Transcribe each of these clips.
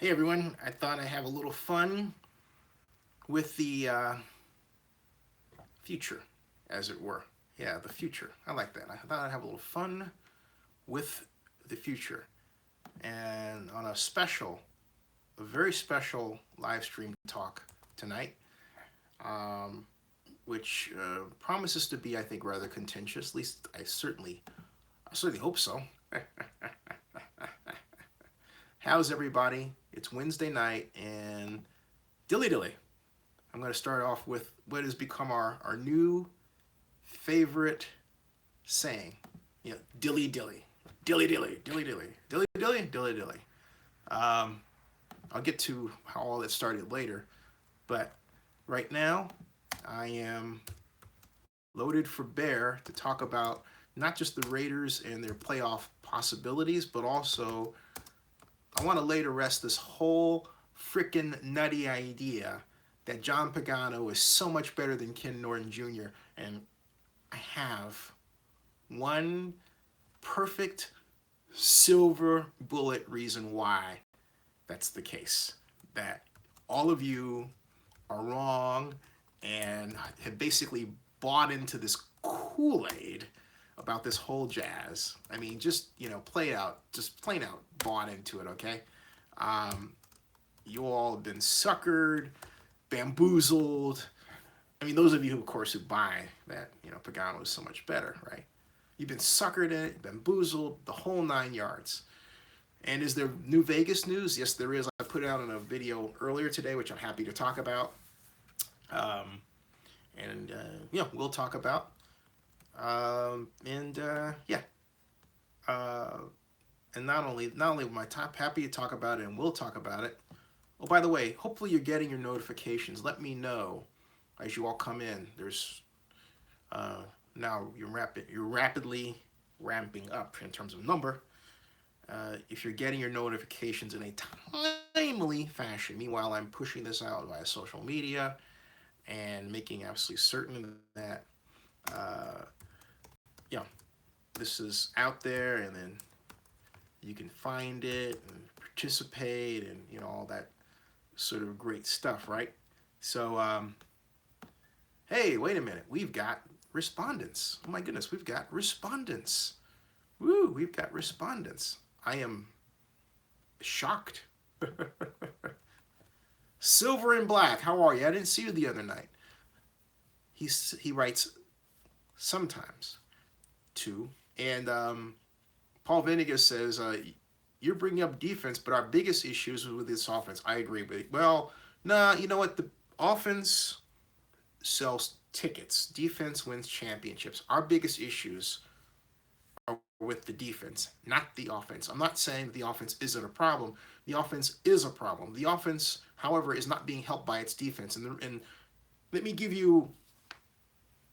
Hey everyone, I thought I'd have a little fun with the future, as it were. Yeah, the future. I like that. I thought I'd have a little fun with the future. And on a very special live stream talk tonight, um, which promises to be, I think, rather contentious. At least I certainly hope so. How's everybody? It's Wednesday night, and Dilly Dilly. I'm going to start off with what has become our new favorite saying. Dilly Dilly. Dilly Dilly. Dilly Dilly. Dilly Dilly. Dilly Dilly. Um, I'll get to how all that started later. But right now, I am loaded for bear to talk about not just the Raiders and their playoff possibilities, but also I want to lay to rest this whole freaking nutty idea that John Pagano is so much better than Ken Norton Jr. And I have one perfect silver bullet reason why that's the case. That all of you are wrong and have basically bought into this Kool-Aid about this whole jazz. I mean, just, just plain out bought into it, okay? Um, you all have been suckered, bamboozled. I mean, those of you, of course, who buy that, Pagano is so much better, right? You've been suckered in it, bamboozled, the whole 9 yards. And is there new Vegas news? Yes, there is. I put it out in a video earlier today, which I'm happy to talk about. We'll talk about. Yeah. And not only am I happy to talk about it, and we'll talk about it. Oh, by the way, hopefully you're getting your notifications. Let me know as you all come in. There's now you're rapidly ramping up in terms of number. If you're getting your notifications in a timely fashion. Meanwhile, I'm pushing this out via social media and making absolutely certain that this is out there, and then you can find it and participate and all that sort of great stuff, right? So hey, wait a minute, we've got respondents. Oh my goodness, we've got respondents. Woo, we've got respondents. I am shocked. Silver and Black, how are you? I didn't see you the other night. He writes sometimes too. And Paul Vinegar says, you're bringing up defense, but our biggest issues with this offense. I agree with it. Well, nah, you know what? The offense sells tickets. Defense wins championships. Our biggest issues are with the defense, not the offense. I'm not saying the offense isn't a problem. The offense is a problem. The offense, however, is not being helped by its defense. And let me give you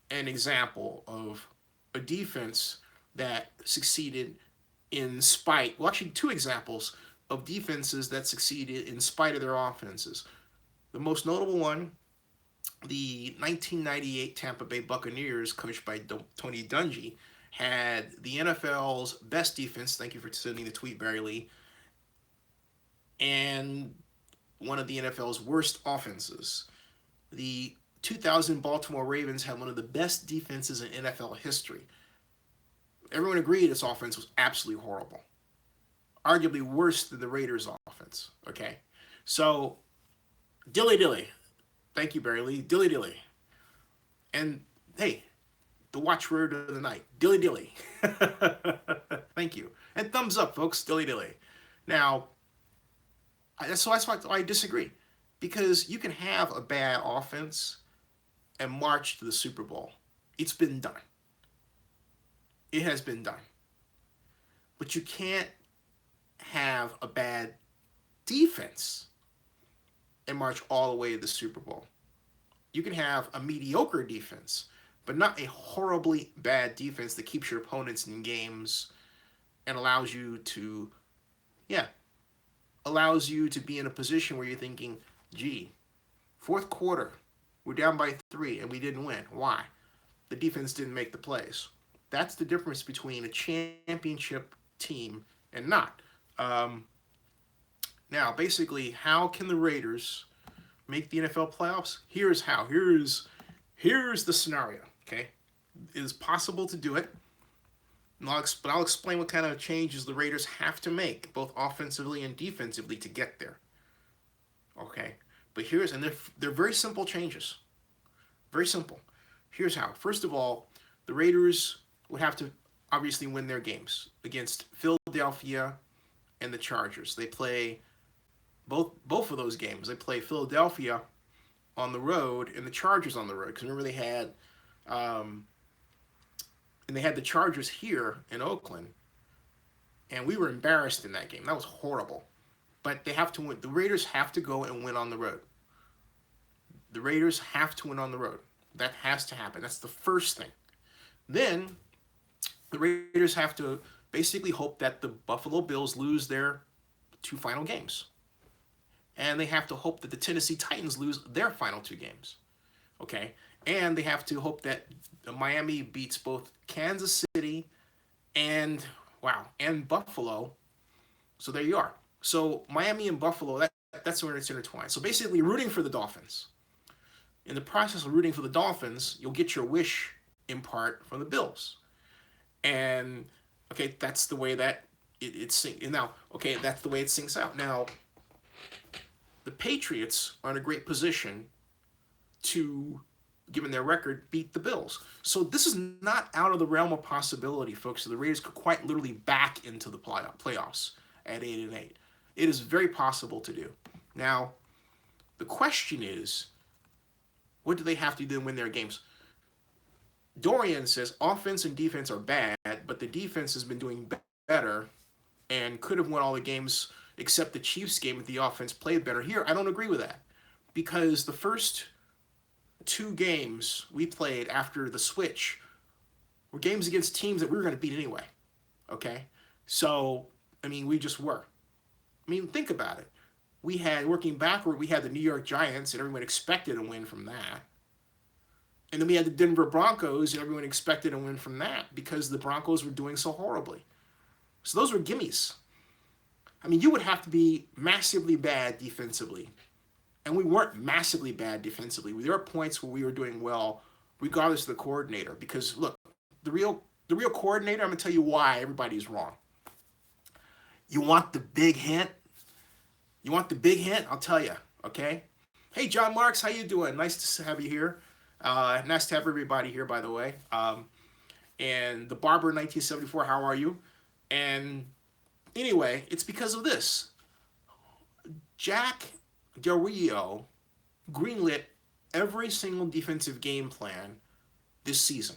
an example of a defense that succeeded in spite, well, actually, two examples of defenses that succeeded in spite of their offenses. The most notable one, the 1998 Tampa Bay Buccaneers, coached by Tony Dungy, had the NFL's best defense. Thank you for sending the tweet, Barry Lee. And one of the NFL's worst offenses. The 2000 Baltimore Ravens had one of the best defenses in NFL history. Everyone agreed its offense was absolutely horrible. Arguably worse than the Raiders' offense, okay? So, Dilly Dilly. Thank you, Barry Lee. Dilly Dilly. And, hey, the watchword of the night, Dilly Dilly. Thank you. And thumbs up, folks, Dilly Dilly. Now, that's why I disagree. Because you can have a bad offense and march to the Super Bowl. It's been done. It has been done. But you can't have a bad defense and march all the way to the Super Bowl. You can have a mediocre defense, but not a horribly bad defense that keeps your opponents in games and allows you to be in a position where you're thinking, gee, fourth quarter, we're down by 3 and we didn't win. Why? The defense didn't make the plays. That's the difference between a championship team and not. Now, basically, how can the Raiders make the NFL playoffs? Here's how. Here's the scenario. Okay, it is possible to do it. But I'll explain what kind of changes the Raiders have to make, both offensively and defensively, to get there. Okay, but they're very simple changes. Very simple. Here's how. First of all, the Raiders would have to obviously win their games against Philadelphia and the Chargers. They play both of those games. They play Philadelphia on the road and the Chargers on the road. Because remember um, they had the Chargers here in Oakland, and we were embarrassed in that game. That was horrible. But they have to win. The Raiders have to go and win on the road. The Raiders have to win on the road. That has to happen. That's the first thing. Then the Raiders have to basically hope that the Buffalo Bills lose their 2 final games. And they have to hope that the Tennessee Titans lose their final 2 games. Okay? And they have to hope that Miami beats both Kansas City and Buffalo. So there you are. So Miami and Buffalo, that's where it's intertwined. So basically rooting for the Dolphins. In the process of rooting for the Dolphins, you'll get your wish in part from the Bills. And okay, that's the way that it sinks. Now, okay, that's the way it sinks out. Now, the Patriots are in a great position to, given their record, beat the Bills. So this is not out of the realm of possibility, folks. So the Raiders could quite literally back into the playoffs at 8-8. It is very possible to do. Now, the question is, what do they have to do to win their games? Dorian says offense and defense are bad, but the defense has been doing better and could have won all the games except the Chiefs game if the offense played better. Here, I don't agree with that, because the first 2 games we played after the switch were games against teams that we were going to beat anyway. Okay? So, I mean, we just were. I mean, think about it. Working backward, we had the New York Giants, and everyone expected a win from that. And then we had the Denver Broncos, and everyone expected a win from that because the Broncos were doing so horribly. So those were gimmies. I mean, you would have to be massively bad defensively. And we weren't massively bad defensively. There were points where we were doing well, regardless of the coordinator. Because, look, the real coordinator, I'm going to tell you why everybody's wrong. You want the big hint? I'll tell you, okay? Hey, John Marks, how you doing? Nice to have you here. Nice to have everybody here, by the way. And the Barber 1974, how are you? And anyway, it's because of this. Jack Del Rio greenlit every single defensive game plan this season.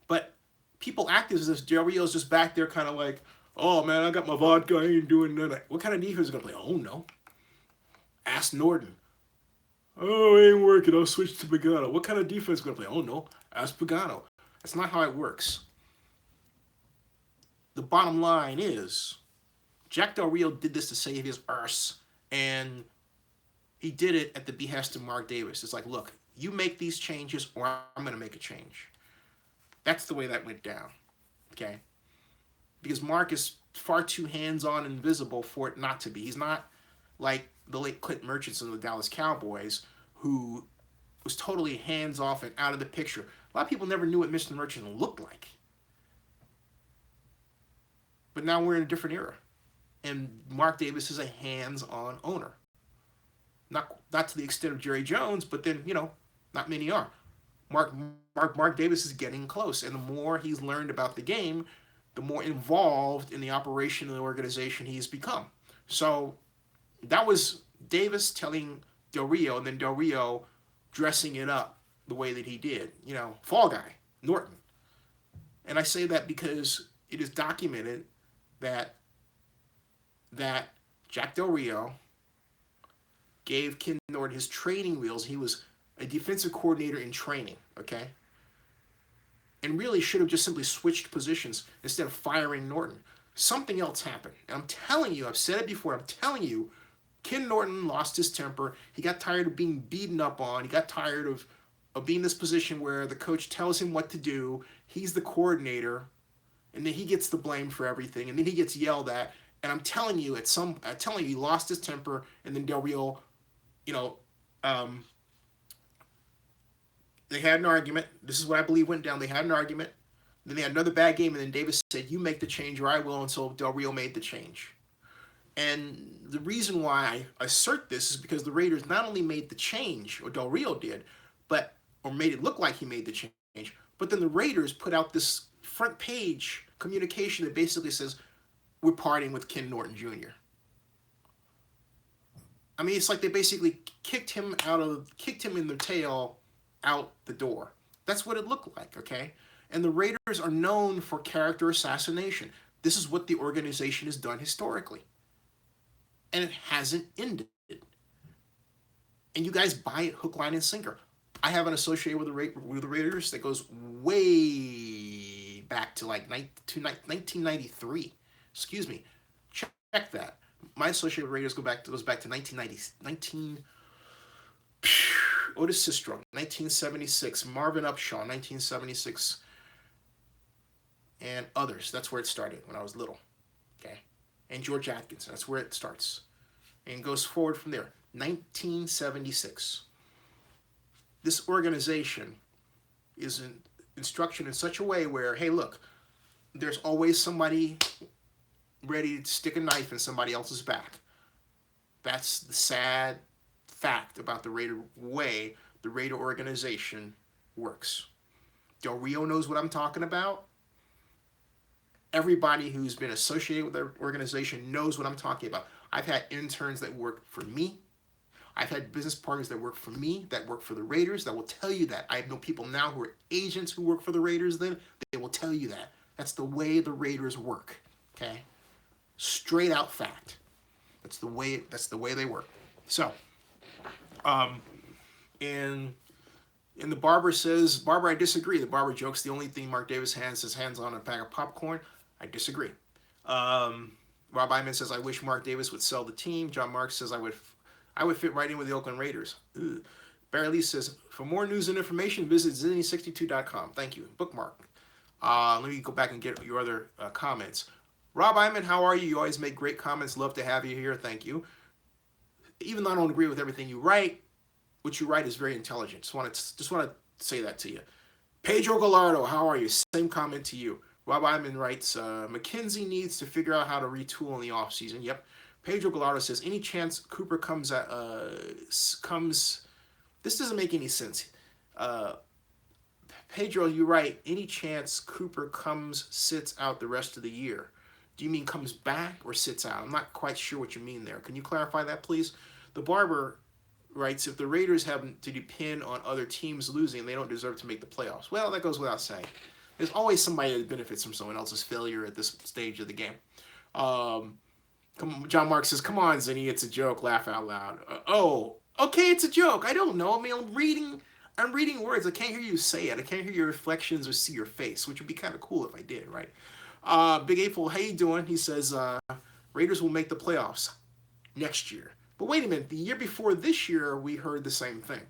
But people act as if Del Rio's just back there kind of like, oh man, I got my vodka, I ain't doing nothing. What kind of defense is going to play? Oh no. Ask Norton. Oh, it ain't working. I'll switch to Pagano. What kind of defense is going to play? Oh no. Ask Pagano. That's not how it works. The bottom line is, Jack Del Rio did this to save his arse, and he did it at the behest of Mark Davis. It's like, look, you make these changes or I'm going to make a change. That's the way that went down, okay? Because Mark is far too hands-on and visible for it not to be. He's not like the late Clint Murchison of the Dallas Cowboys, who was totally hands-off and out of the picture. A lot of people never knew what Mr. Murchison looked like. But now we're in a different era. And Mark Davis is a hands-on owner. Not to the extent of Jerry Jones, but then, not many are. Mark Davis is getting close. And the more he's learned about the game, the more involved in the operation of the organization he's become. So that was Davis telling Del Rio, and then Del Rio dressing it up the way that he did. Fall guy, Norton. And I say that because it is documented that Jack Del Rio gave Ken Norton his training wheels. He was a defensive coordinator in training, okay? And really should have just simply switched positions instead of firing Norton. Something else happened. And I'm telling you, I've said it before, I'm telling you, Ken Norton lost his temper. He got tired of being beaten up on. He got tired of being in this position where the coach tells him what to do. He's the coordinator. And then he gets the blame for everything. And then he gets yelled at. And I'm telling you, he lost his temper, and then Del Rio, you know, um, they had an argument. This is what I believe went down. They had an argument. Then they had another bad game, and then Davis said, "You make the change, or I will." And so Del Rio made the change. And the reason why I assert this is because the Raiders not only made the change, or Del Rio did, or made it look like he made the change, but then the Raiders put out this front page communication that basically says, "We're parting with Ken Norton Jr." I mean, it's like they basically kicked him in the tail out the door. That's what it looked like, okay? And the Raiders are known for character assassination. This is what the organization has done historically. And it hasn't ended. And you guys buy it hook, line, and sinker. I have an associated with the Raiders that goes way back to like 1993. Excuse me. Check that. My associated with Raiders goes back to 1990. Otis Sistrunk, 1976. Marvin Upshaw, 1976. And others. That's where it started when I was little. Okay. And George Atkinson. That's where it starts. And goes forward from there. 1976. This organization is in instruction in such a way where, hey, look, there's always somebody ready to stick a knife in somebody else's back. That's the sad fact about the Raider way the Raider organization works. Del Rio knows what I'm talking about. Everybody who's been associated with their organization knows what I'm talking about. I've had interns that work for me. I've had business partners that work for me, that work for the Raiders, that will tell you that. I know people now who are agents who work for the Raiders then, they will tell you that. That's the way the Raiders work, okay? Straight out fact. That's the way they work. So, and the barber says, "Barber, I disagree." The barber jokes, "The only thing Mark Davis has his hands on a bag of popcorn." I disagree. Rob Iman says, "I wish Mark Davis would sell the team." John Marks says, I would fit right in with the Oakland Raiders." Ugh. Barry Lee says, "For more news and information, visit Zennie62.com. Thank you. Bookmark. Let me go back and get your other comments. Rob Iman, how are you? You always make great comments. Love to have you here. Thank you. Even though I don't agree with everything you write, what you write is very intelligent. Just want to say that to you. Pedro Gallardo, how are you? Same comment to you. Rob Iman writes, McKenzie needs to figure out how to retool in the offseason. Yep. Pedro Gallardo says, any chance Cooper comes. This doesn't make any sense. Pedro, you're right. Any chance Cooper sits out the rest of the year? Do you mean comes back or sits out? I'm not quite sure what you mean there. Can you clarify that, please? The barber writes, if the Raiders have to depend on other teams losing, they don't deserve to make the playoffs. Well, that goes without saying. There's always somebody that benefits from someone else's failure at this stage of the game. John Mark says, "Come on, Zennie, it's a joke. Laugh out loud." Oh, okay, it's a joke. I don't know. I mean, I'm reading words. I can't hear you say it. I can't hear your reflections or see your face, which would be kind of cool if I did, right? Big April, how you doing? He says, Raiders will make the playoffs next year. But wait a minute. The year before this year, we heard the same thing.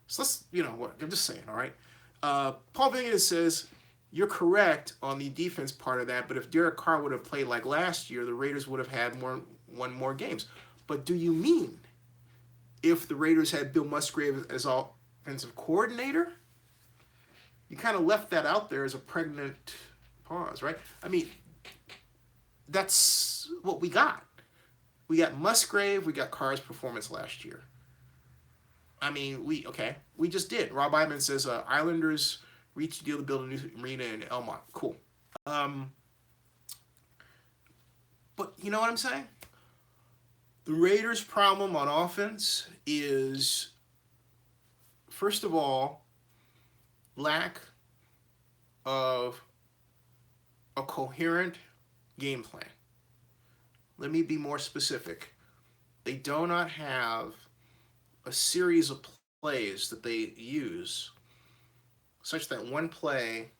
So let's, what? I'm just saying, all right? Paul Vingan says, you're correct on the defense part of that, but if Derek Carr would have played like last year, the Raiders would have had won more games. But do you mean if the Raiders had Bill Musgrave as offensive coordinator? You kind of left that out there as a pregnant pause, right? I mean, that's what we got. We got Musgrave, we got Carr's performance last year. I mean, we just did. Rob Iman says, Islanders reached a deal to build a new arena in Elmont. Cool. But you know what I'm saying? The Raiders' problem on offense is, first of all, lack of a coherent game plan. Let me be more specific. They do not have a series of plays that they use such that one play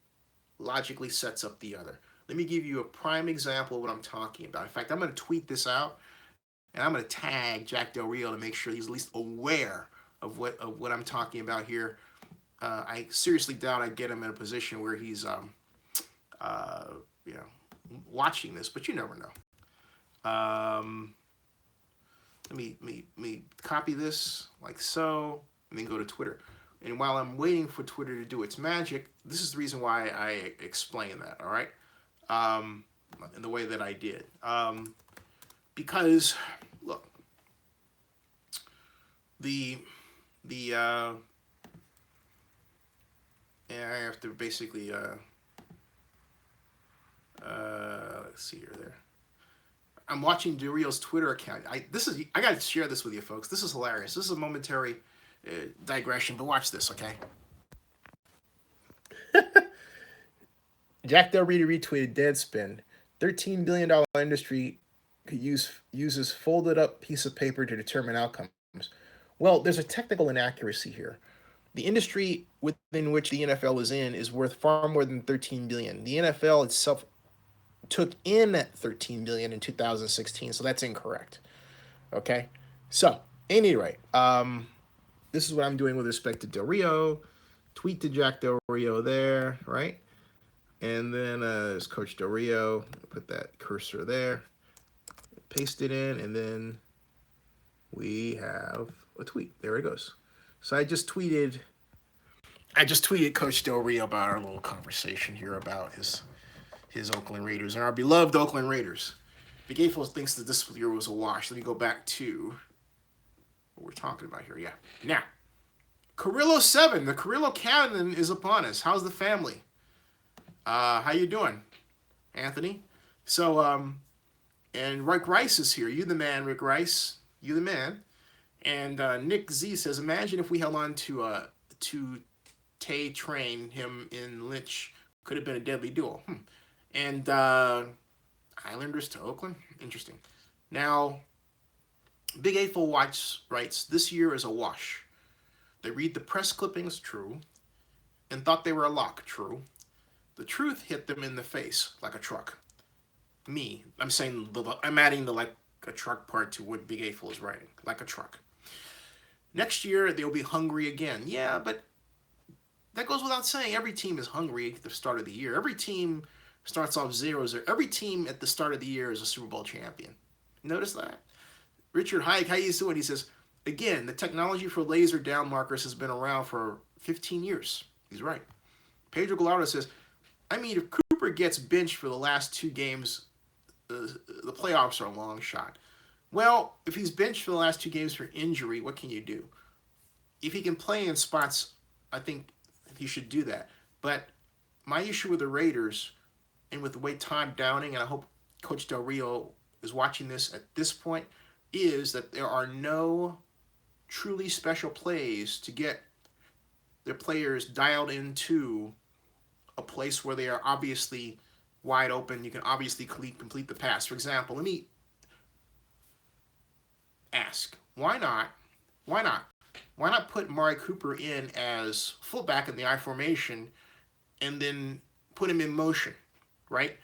logically sets up the other. Let me give you a prime example of what I'm talking about. In fact, I'm going to tweet this out, and I'm going to tag Jack Del Rio to make sure he's at least aware of what I'm talking about here. I seriously doubt I'd get him in a position where he's watching this, but you never know. Let me copy this like so, and then go to Twitter. And while I'm waiting for Twitter to do its magic, this is the reason why I explain that. All right, in the way that I did, because look, the and I have to basically let's see here there. I'm watching Del Rio's Twitter account. I got to share this with you folks. This is hilarious. This is a momentary digression, but watch this, okay? Jack Del Rio retweeted Deadspin. $13 billion industry could uses folded up piece of paper to determine outcomes. Well, there's a technical inaccuracy here. The industry within which the NFL is in is worth far more than 13 billion. The NFL itself took in that 13 billion in 2016, so that's incorrect. Okay, so at any rate, this is what I'm doing with respect to Del Rio. Tweet to Jack Del Rio there, right? And then there's Coach Del Rio. Put that cursor there, paste it in, and then we have a tweet. There it goes. So I just tweeted Coach Del Rio about our little conversation here about his Oakland Raiders and our beloved Oakland Raiders. Big April thinks that this year was a wash. Let me go back to what we're talking about here. Yeah. Now, Carrillo 7, the Carrillo Cannon is upon us. How's the family? How you doing, Anthony? So, and Rick Rice is here. You the man, Rick Rice. You the man. And Nick Z says, imagine if we held on to Tay Train, him in Lynch, could have been a deadly duel. And Islanders to Oakland? Interesting. Now, Big Eightful Watch writes, this year is a wash. They read the press clippings, true, and thought they were a lock, true. The truth hit them in the face like a truck. I'm adding the like a truck part to what Big Eightful is writing, like a truck. Next year, they'll be hungry again. Yeah, but that goes without saying. Every team is hungry at the start of the year. Every team starts off 0-0. Every team at the start of the year is a Super Bowl champion. Notice that? Richard Hayek, how you doing? He says, again, the technology for laser down markers has been around for 15 years. He's right. Pedro Gallardo says, I mean, if Cooper gets benched for the last 2 games, the playoffs are a long shot. Well, if he's benched for the last 2 games for injury, what can you do? If he can play in spots, I think he should do that. But my issue with the Raiders, and with the way Todd Downing, and I hope Coach Del Rio is watching this at this point, is that there are no truly special plays to get their players dialed into a place where they are obviously wide open. You can obviously complete the pass. For example, let me ask, why not put Mari Cooper in as fullback in the I formation and then put him in motion, right?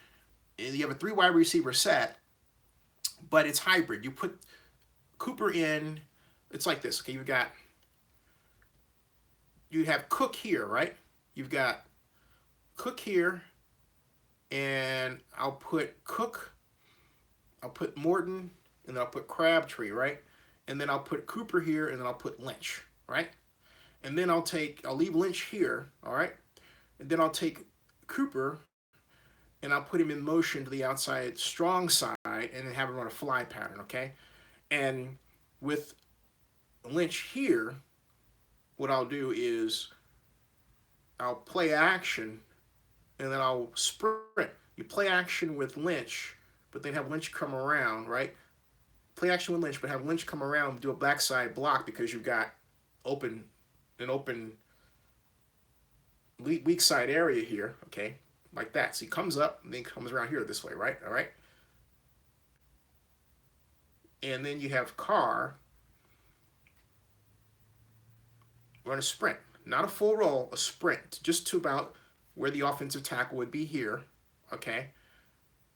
And you have a 3 wide receiver set, but it's hybrid. You put Cooper in, it's like this, okay? You have Cook here, right? You've got Cook here, and I'll put Morton, and then I'll put Crabtree, right? And then I'll put Cooper here, and then I'll put Lynch, right? And then I'll leave Lynch here, all right? And then I'll take Cooper, and I'll put him in motion to the outside strong side, and then have him run a fly pattern, okay? And with Lynch here, what I'll do is I'll play action, and then I'll sprint. You play action with Lynch, but then have Lynch come around, right? Play action with Lynch, but have Lynch come around and do a backside block because you've got an open weak side area here, okay? Like that. So he comes up and then comes around here this way, right? All right? And then you have Carr run a sprint. Not a full roll, a sprint. Just to about where the offensive tackle would be here, okay?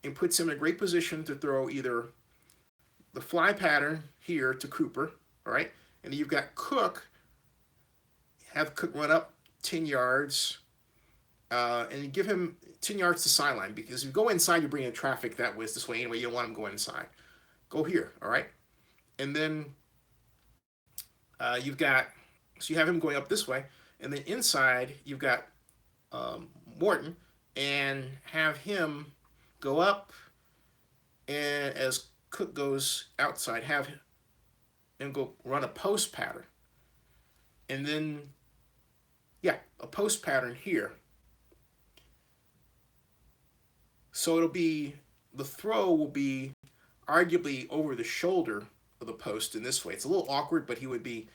And puts him in a great position to throw either the fly pattern here to Cooper, all right? And then you've got Cook, have Cook run up 10 yards, and you give him 10 yards to sideline, because if you go inside, you bring in traffic that was this way anyway. You don't want him going inside. go here, all right? And then you've got, so you have him going up this way, and then inside you've got Morton, and have him go up, and as Cook goes outside, have him go run a post pattern. And then, yeah, a post pattern here. So it'll be, the throw will be arguably over the shoulder of the post in this way. It's a little awkward, but he would be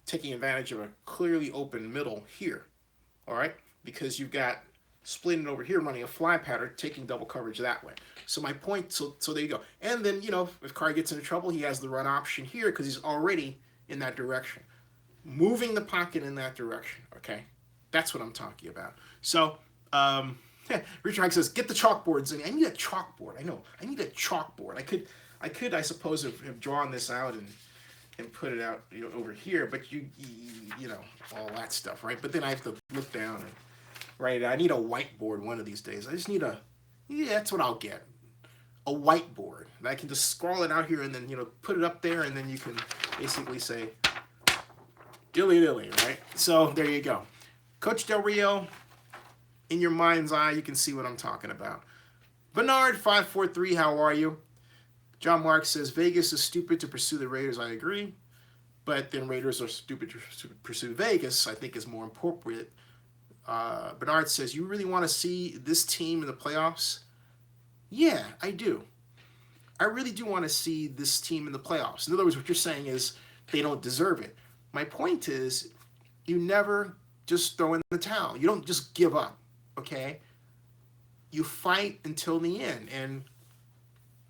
taking advantage of a clearly open middle here, all right? Because you've got splitting over here, running a fly pattern, taking double coverage that way. So my point, so there you go. And then, you know, if Carr gets into trouble, he has the run option here because he's already in that direction. Moving the pocket in that direction, okay? That's what I'm talking about. So, Richard Hank says, get the chalkboards. I need a chalkboard. I know. I need a chalkboard. I could, I suppose, have drawn this out and put it out, you know, over here, but you know, all that stuff, right? But then I have to look down and write. I need a whiteboard one of these days. I just need that's what I'll get. A whiteboard. And I can just scroll it out here and then, you know, put it up there, and then you can basically say, Dilly Dilly, right? So there you go. Coach Del Rio, in your mind's eye, you can see what I'm talking about. Bernard543, how are you? John Mark says, Vegas is stupid to pursue the Raiders. I agree. But then Raiders are stupid to pursue Vegas, I think is more appropriate. Bernard says, you really want to see this team in the playoffs? Yeah, I do. I really do want to see this team in the playoffs. In other words, what you're saying is they don't deserve it. My point is, you never just throw in the towel. You don't just give up, okay? You fight until the end. And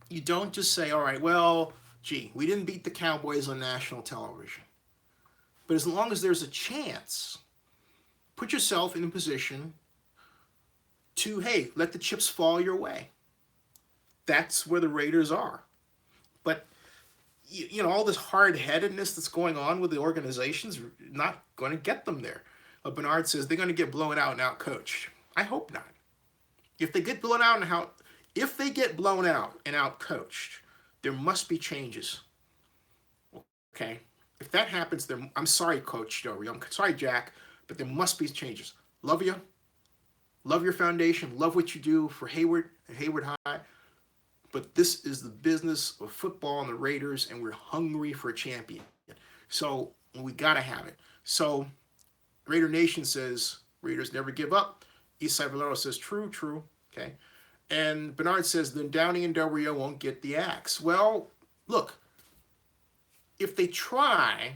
you don't just say, all right, well, gee, we didn't beat the Cowboys on national television. But as long as there's a chance, put yourself in a position to, hey, let the chips fall your way. That's where the Raiders are. But, you know, all this hard-headedness that's going on with the organization's not going to get them there. Bernard says they're going to get blown out and out-coached. I hope not. If they get blown out and out-coached, there must be changes. Okay? If that happens, I'm sorry, Coach Del Rio. I'm sorry, Jack, but there must be changes. Love you. Love your foundation. Love what you do for Hayward and Hayward High. But this is the business of football and the Raiders, and we're hungry for a champion. So we got to have it. So Raider Nation says Raiders never give up. Eastside Valero says true. Okay. And Bernard says then Downey and Del Rio won't get the axe. Well, look, if they try,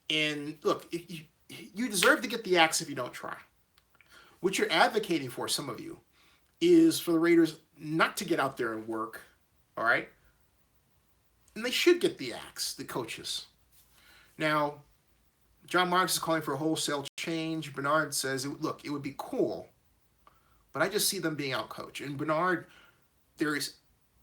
and look, you deserve to get the axe if you don't try. What you're advocating for, some of you, is for the Raiders not to get out there and work, all right? And they should get the axe, the coaches. Now, John Marks is calling for a wholesale change. Bernard says, look, it would be cool, but I just see them being out-coached. And Bernard, there is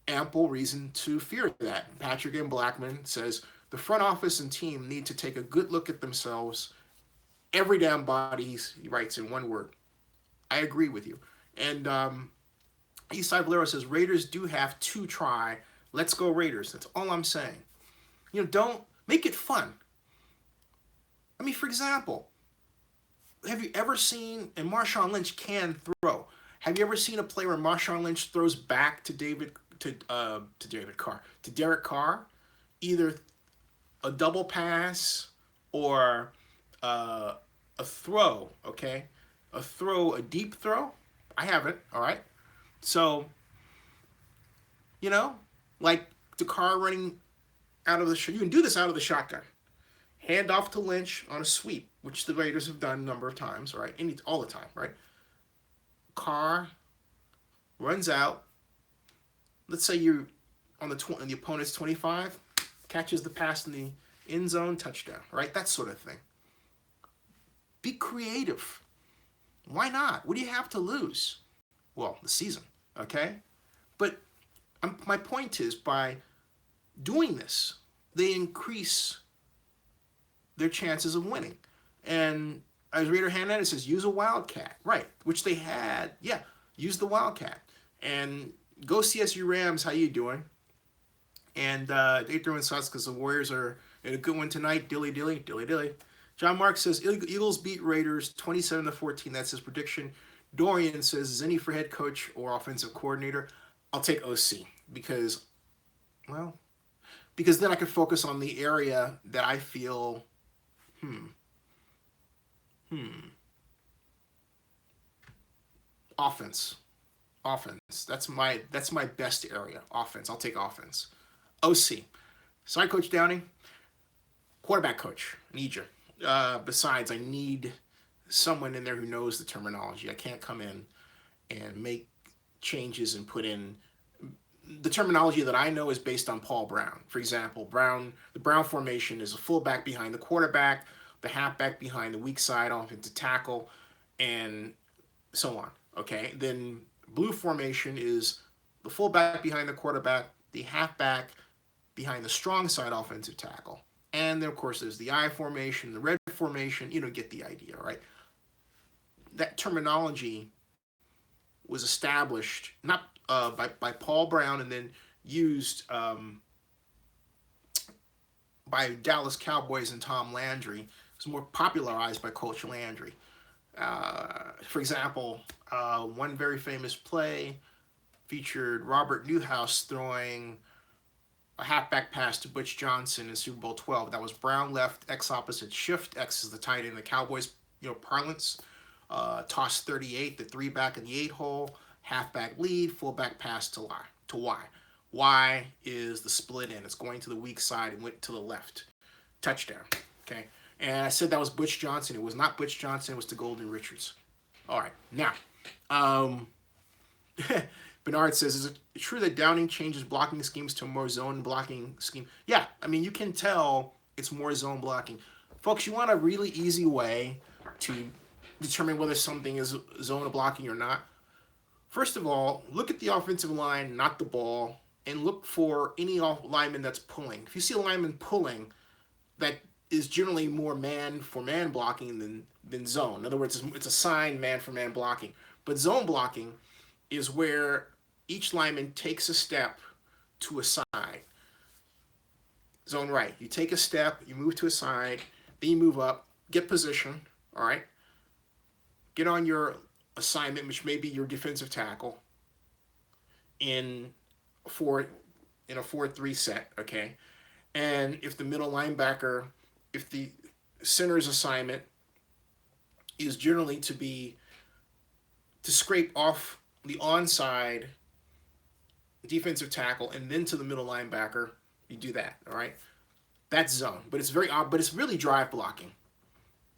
ample reason to fear that. Patrick M. Blackman says, the front office and team need to take a good look at themselves. Every damn body, he writes in one word. I agree with you. And Eastside Valero says, Raiders do have to try. Let's go Raiders. That's all I'm saying. You know, don't make it fun. I mean, for example, have you ever seen, and Marshawn Lynch can throw. Have you ever seen a play where Marshawn Lynch throws back to Derek Carr, either a double pass or a throw, okay? A deep throw? I haven't, all right? So, you know, like the Carr running out of the you can do this out of the shotgun. Hand off to Lynch on a sweep, which the Raiders have done a number of times, right? All the time, right? Carr runs out. Let's say you're on the opponent's 25, catches the pass in the end zone, touchdown, right? That sort of thing. Be creative. Why not? What do you have to lose? Well, the season, okay? But my point is, by doing this, they increase their chances of winning. And as Raider Hernandez says, use a Wildcat, right? Which they had, use the Wildcat. And go CSU Rams, how you doing? And they threw in sauce because the Warriors are in a good one tonight. Dilly Dilly, Dilly Dilly. John Mark says Eagles beat Raiders 27-14. That's his prediction. Dorian says Zennie for head coach or offensive coordinator. I'll take OC because, well, because then I can focus on the area that I feel, offense. Offense. That's my best area. Offense. I'll take offense. OC. Side coach Downing. Quarterback coach. I need you. Besides, I need someone in there who knows the terminology. I can't come in and make changes and put in the terminology that I know is based on Paul Brown. For example, the Brown formation is a fullback behind the quarterback, the halfback behind the weak side offensive tackle, and so on. Okay, then blue formation is the fullback behind the quarterback, the halfback behind the strong side offensive tackle, and then of course there's the I formation, the red formation. You know, get the idea, right? That terminology was established not by Paul Brown and then used by Dallas Cowboys and Tom Landry. It was more popularized by Coach Landry. For example, one very famous play featured Robert Newhouse throwing a halfback pass to Butch Johnson in Super Bowl 12. That was Brown left, X opposite shift. X is the tight end in the Cowboys, parlance. Toss 38, the 3 back in the 8 hole, halfback lead, fullback pass to Y. Y is the split in. It's going to the weak side and went to the left. Touchdown. Okay. And I said that was Butch Johnson. It was not Butch Johnson. It was the Golden Richards. All right. Now, Bernard says, is it true that Downing changes blocking schemes to a more zone blocking scheme? Yeah. I mean, you can tell it's more zone blocking. Folks, you want a really easy way to determine whether something is zone blocking or not. First of all, look at the offensive line, not the ball, and look for any lineman that's pulling. If you see a lineman pulling, that is generally more man-for-man blocking than zone. In other words, it's a sign man-for-man blocking. But zone blocking is where each lineman takes a step to a side. Zone right. You take a step, you move to a side, then you move up, get position, all right? Get on your assignment, which may be your defensive tackle, in a 4-3 set, okay? And if the middle linebacker, if the center's assignment is generally to scrape off the onside defensive tackle and then to the middle linebacker, you do that, all right? That's zone, but it's really drive blocking.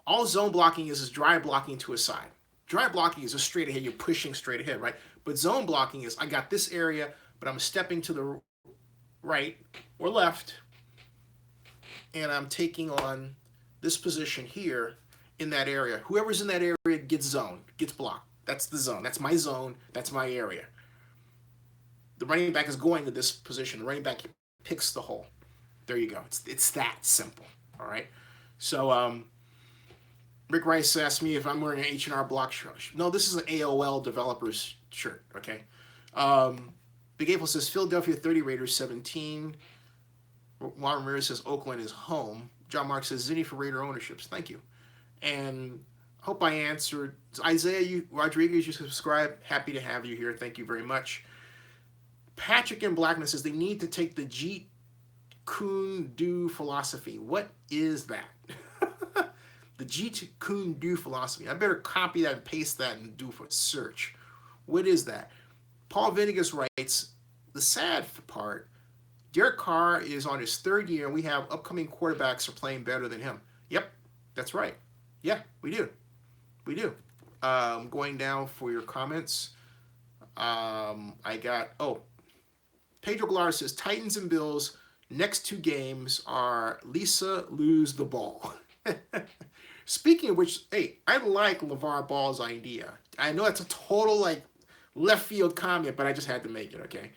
All zone blocking is drive blocking to a side. Drive blocking is just straight ahead. You're pushing straight ahead, right? But zone blocking is I got this area, but I'm stepping to the right or left, and I'm taking on this position here in that area. Whoever's in that area gets zoned, gets blocked. That's the zone. That's my zone. That's my area. The running back is going to this position. The running back picks the hole. There you go. It's that simple, all right? So, Rick Rice asked me if I'm wearing an H&R Block shirt. No, this is an AOL developer's shirt, okay? Big April says Philadelphia 30, Raiders 17. Juan Ramirez says Oakland is home. John Mark says Zennie for Raider ownerships. Thank you. And hope I answered. Isaiah Rodriguez, you subscribe. Happy to have you here. Thank you very much. Patrick in Blackness says they need to take the Jeet Kune Do philosophy. What is that? The Jeet Kune Do philosophy. I better copy that and paste that and do a search. What is that? Paul Venegas writes, the sad part, Derek Carr is on his 3rd year and we have upcoming quarterbacks are playing better than him. Yep, that's right. Yeah, we do. We do. Going down for your comments. I got, Pedro Galar says, Titans and Bills, next 2 games are Lisa lose the ball. Speaking of which, hey, I like LeVar Ball's idea. I know it's a total left field comment, but I just had to make it, okay?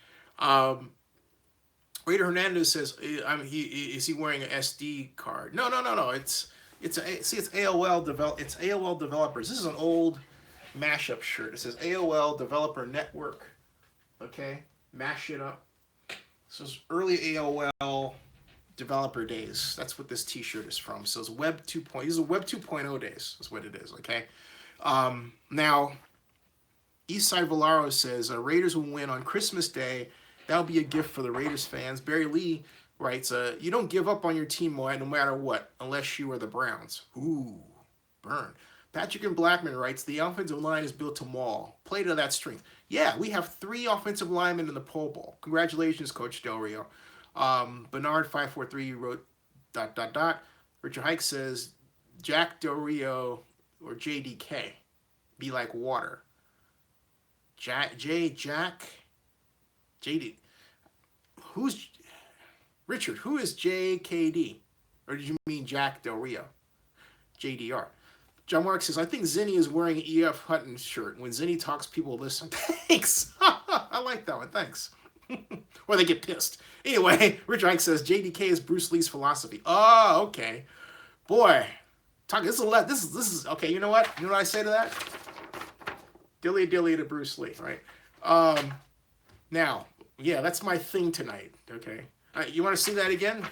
Raider Hernandez says, is he wearing an SD card? No. It's AOL developers. This is an old mashup shirt. It says AOL Developer Network. Okay, mash it up. This is early AOL developer days. That's what this T-shirt is from. So it's Web 2.0. These are Web 2.0 days. That's what it is. Okay. Now, Eastside Valaro says Raiders will win on Christmas Day. That'll be a gift for the Raiders fans. Barry Lee writes, you don't give up on your team no matter what, unless you are the Browns. Ooh, burn. Patrick and Blackman writes, the offensive line is built to maul. Play to that strength. Yeah, we have 3 offensive linemen in the Pro Bowl. Congratulations, Coach Del Rio. Bernard543 wrote ... Richard Hike says, Jack Del Rio or JDK. Be like water. Jack, JD. Who's Richard? Who is JKD? Or did you mean Jack Del Rio? JDR. John Mark says, I think Zennie is wearing an E.F. Hutton shirt. When Zennie talks, people listen. Thanks. I like that one. Thanks. Or they get pissed. Anyway, Richard Ike says, JDK is Bruce Lee's philosophy. Oh, okay. Boy. This is okay, you know what? You know what I say to that? Dilly Dilly to Bruce Lee, right? Now, yeah, that's my thing tonight, okay? You want to see that again?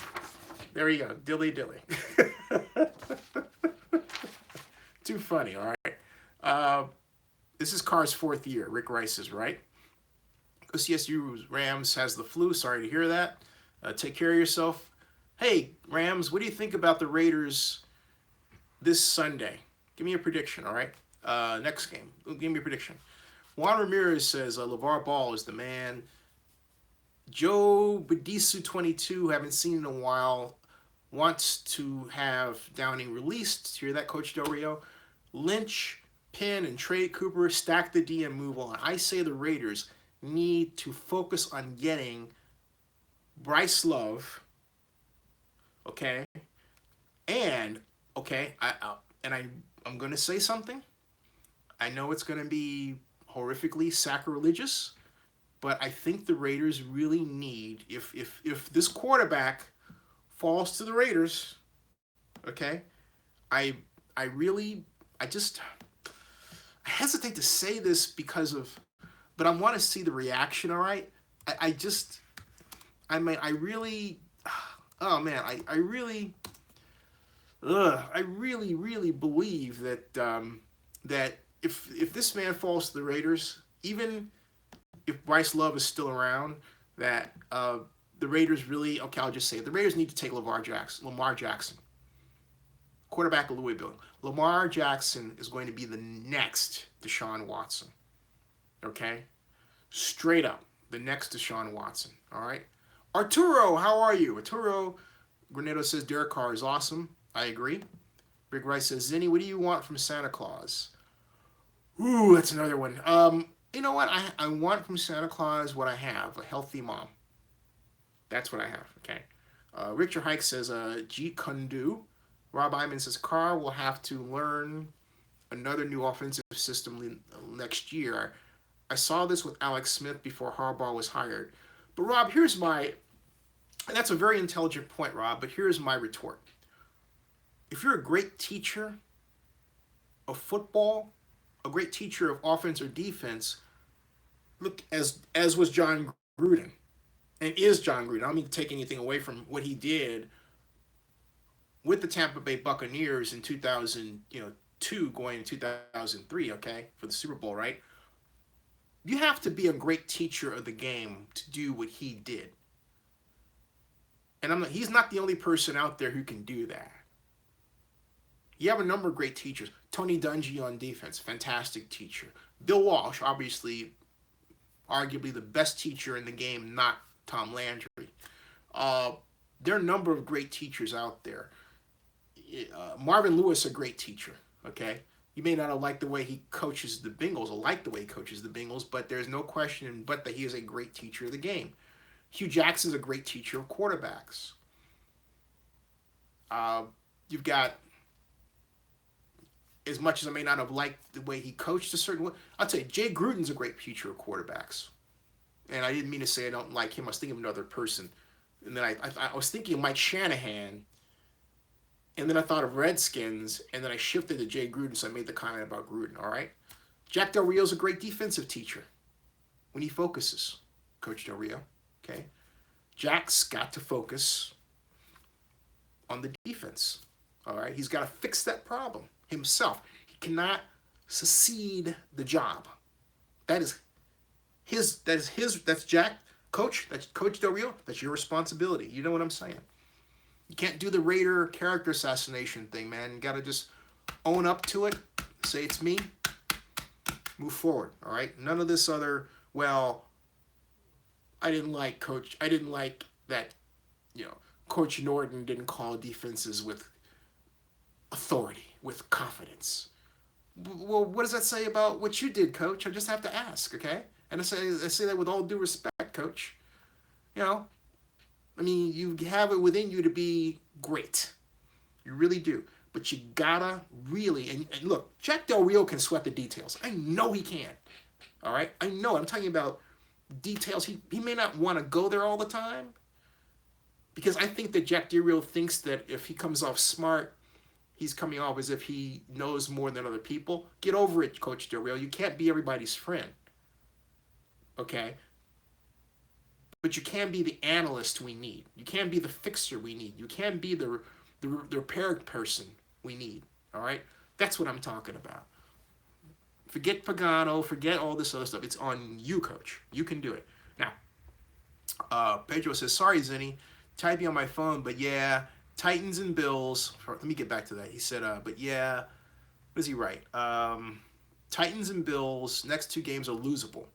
There you go, Dilly Dilly. Too funny, all right? This is Carr's 4th year. Rick Rice is right. OCSU Rams has the flu. Sorry to hear that. Take care of yourself. Hey, Rams, what do you think about the Raiders this Sunday? Give me a prediction, all right? Next game. Give me a prediction. Juan Ramirez says LeVar Ball is the man. Joe Bedisu22, haven't seen in a while, wants to have Downing released. Hear that, Coach Del Rio? Lynch, Penn, and Trey Cooper, stack the D and move on. I say the Raiders need to focus on getting Bryce Love, okay? And, okay, I'm going to say something. I know it's going to be horrifically sacrilegious, but I think the Raiders really need, if this quarterback falls to the Raiders, okay, I hesitate to say this but I want to see the reaction, all right? I really believe that if this man falls to the Raiders, even if Bryce Love is still around, that the Raiders really, okay, I'll just say it. The Raiders need to take Lamar Jackson, quarterback of Louisville. Lamar Jackson is going to be the next Deshaun Watson. Okay? Straight up, the next Deshaun Watson. All right? Arturo, how are you? Arturo Granado says Derek Carr is awesome. I agree. Big Rice says, Zennie, what do you want from Santa Claus? Ooh, that's another one. You know what? I want from Santa Claus what I have, a healthy mom. That's what I have, okay? Richard Hike says, G. Kundu. Rob Iman says, Carr will have to learn another new offensive system next year. I saw this with Alex Smith before Harbaugh was hired. But Rob, and that's a very intelligent point, Rob, but here's my retort. If you're a great teacher of football, a great teacher of offense or defense, look, as was John Gruden, and is John Gruden. I don't mean to take anything away from what he did with the Tampa Bay Buccaneers in 2002 going to 2003, okay, for the Super Bowl, right? You have to be a great teacher of the game to do what he did. And he's not the only person out there who can do that. You have a number of great teachers. Tony Dungy on defense, fantastic teacher. Bill Walsh, obviously, arguably the best teacher in the game, not Tom Landry. There are a number of great teachers out there. Marvin Lewis, a great teacher, okay? You may not have liked the way he coaches the Bengals or like the way he coaches the Bengals, but there's no question but that he is a great teacher of the game. Hugh Jackson's a great teacher of quarterbacks. You've got, as much as I may not have liked the way he coached a certain way, I'll tell you, Jay Gruden's a great teacher of quarterbacks. And I didn't mean to say I don't like him. I was thinking of another person. And then I was thinking of Mike Shanahan. And then I thought of Redskins. And then I shifted to Jay Gruden, so I made the comment about Gruden, all right? Jack Del Rio's a great defensive teacher when he focuses, Coach Del Rio, okay? Jack's got to focus on the defense. All right, he's got to fix that problem himself. He cannot secede the job. That's Jack, coach. That's Coach Del Rio. That's your responsibility. You know what I'm saying? You can't do the Raider character assassination thing, man. You got to just own up to it. Say it's me. Move forward. All right. None of this other. Well, I didn't like that. Coach Norton didn't call defenses with authority, with confidence. Well, what does that say about what you did, Coach? I just have to ask, okay? And I say that with all due respect, Coach. I mean, you have it within you to be great. You really do. But you gotta really, and look, Jack Del Rio can sweat the details. I know he can. All right? I know. I'm talking about details. He may not want to go there all the time, because I think that Jack Del Rio thinks that if he comes off smart, he's coming off as if he knows more than other people. Get over it, Coach Del Rio. You can't be everybody's friend. Okay? But you can be the analyst we need. You can be the fixer we need. You can be the repair person we need. All right? That's what I'm talking about. Forget Pagano. Forget all this other stuff. It's on you, Coach. You can do it. Now, Pedro says, sorry, Zenny. Typing on my phone, but yeah, Titans and Bills. Let me get back to that. He said, but yeah, what does he write? Titans and Bills, next two games are losable.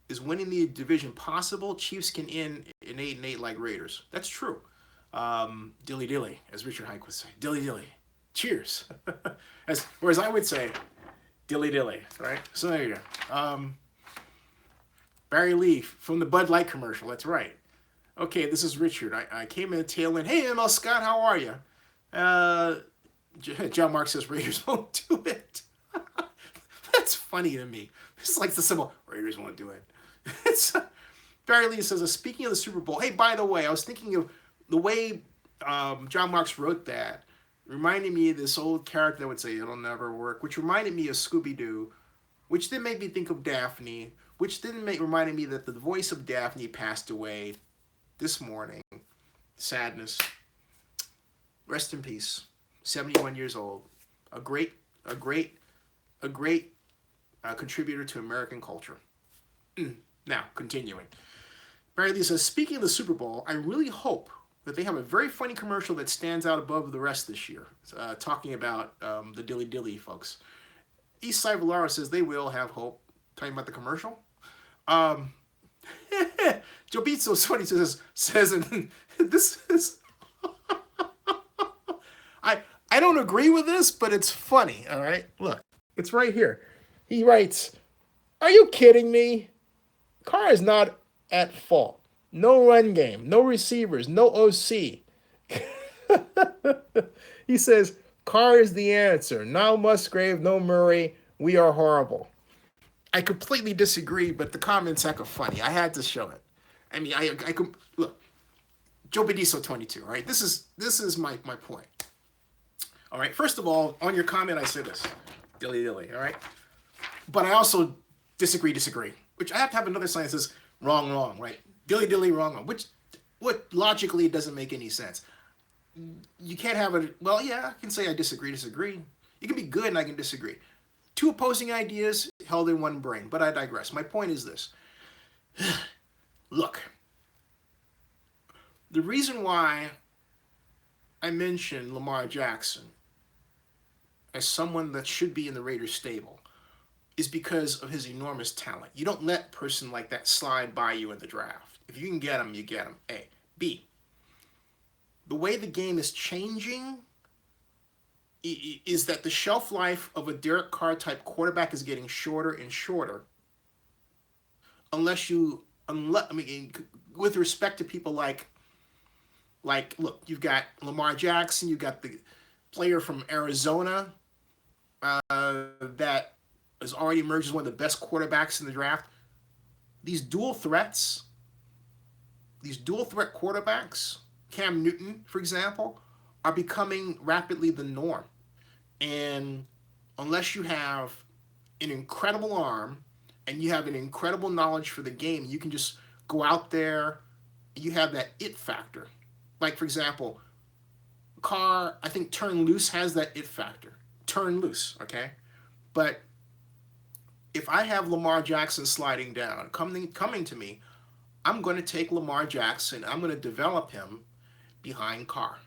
Is winning the division possible? Chiefs can end in 8-8 like Raiders. That's true. Dilly Dilly, as Richard Hike would say. Dilly Dilly. Cheers. Whereas I would say, Dilly Dilly, right? So there you go. Barry Lee from the Bud Light commercial. That's right. Okay, this is Richard. I came in tail end. Hey, ML Scott, how are you? John Mark says Raiders won't do it. That's funny to me. It's like the symbol, Raiders won't do it. Barry Lee says, speaking of the Super Bowl, hey, by the way, I was thinking of the way John Marks wrote that, reminded me of this old character that would say, it'll never work, which reminded me of Scooby-Doo, which then made me think of Daphne, which then reminded me that the voice of Daphne passed away this morning. Sadness. Rest in peace. 71 years old. A great contributor to American culture. Now, continuing. Barry Lee says, speaking of the Super Bowl, I really hope that they have a very funny commercial that stands out above the rest this year. Talking about the Dilly Dilly folks. Eastside Valaro says they will have hope. Talking about the commercial. Joe Bezos 20 says, and this is, I don't agree with this, but it's funny, all right? Look, it's right here. He writes, are you kidding me? Carr is not at fault. No run game, no receivers, no OC. He says, Carr is the answer. No Musgrave, no Murray. We are horrible. I completely disagree, but the comments heck are funny. I had to show it. I mean, I can look. Joe Bediso 22. All right, this is my point. All right, first of all, on your comment, I say this, Dilly Dilly. All right, but I also disagree, which I have to have another sign that says wrong, right? Dilly Dilly, wrong, what logically doesn't make any sense. You can't have a, well, yeah, I can say I disagree. You can be good and I can disagree. Two opposing ideas held in one brain, but I digress. My point is this. Look, the reason why I mentioned Lamar Jackson as someone that should be in the Raiders stable is because of his enormous talent. You don't let a person like that slide by you in the draft. If you can get him, you get him. A. B. The way the game is changing is that the shelf life of a Derek Carr type quarterback is getting shorter and shorter. With respect to people like, look, you've got Lamar Jackson, you've got the player from Arizona that has already emerged as one of the best quarterbacks in the draft. These dual threat quarterbacks, Cam Newton, for example, are becoming rapidly the norm. And unless you have an incredible arm and you have an incredible knowledge for the game, you can just go out there, you have that it factor. Like, for example, Carr, I think Turn Loose has that it factor. Turn loose, okay? But if I have Lamar Jackson sliding down, coming to me, I'm going to take Lamar Jackson, I'm going to develop him behind Carr.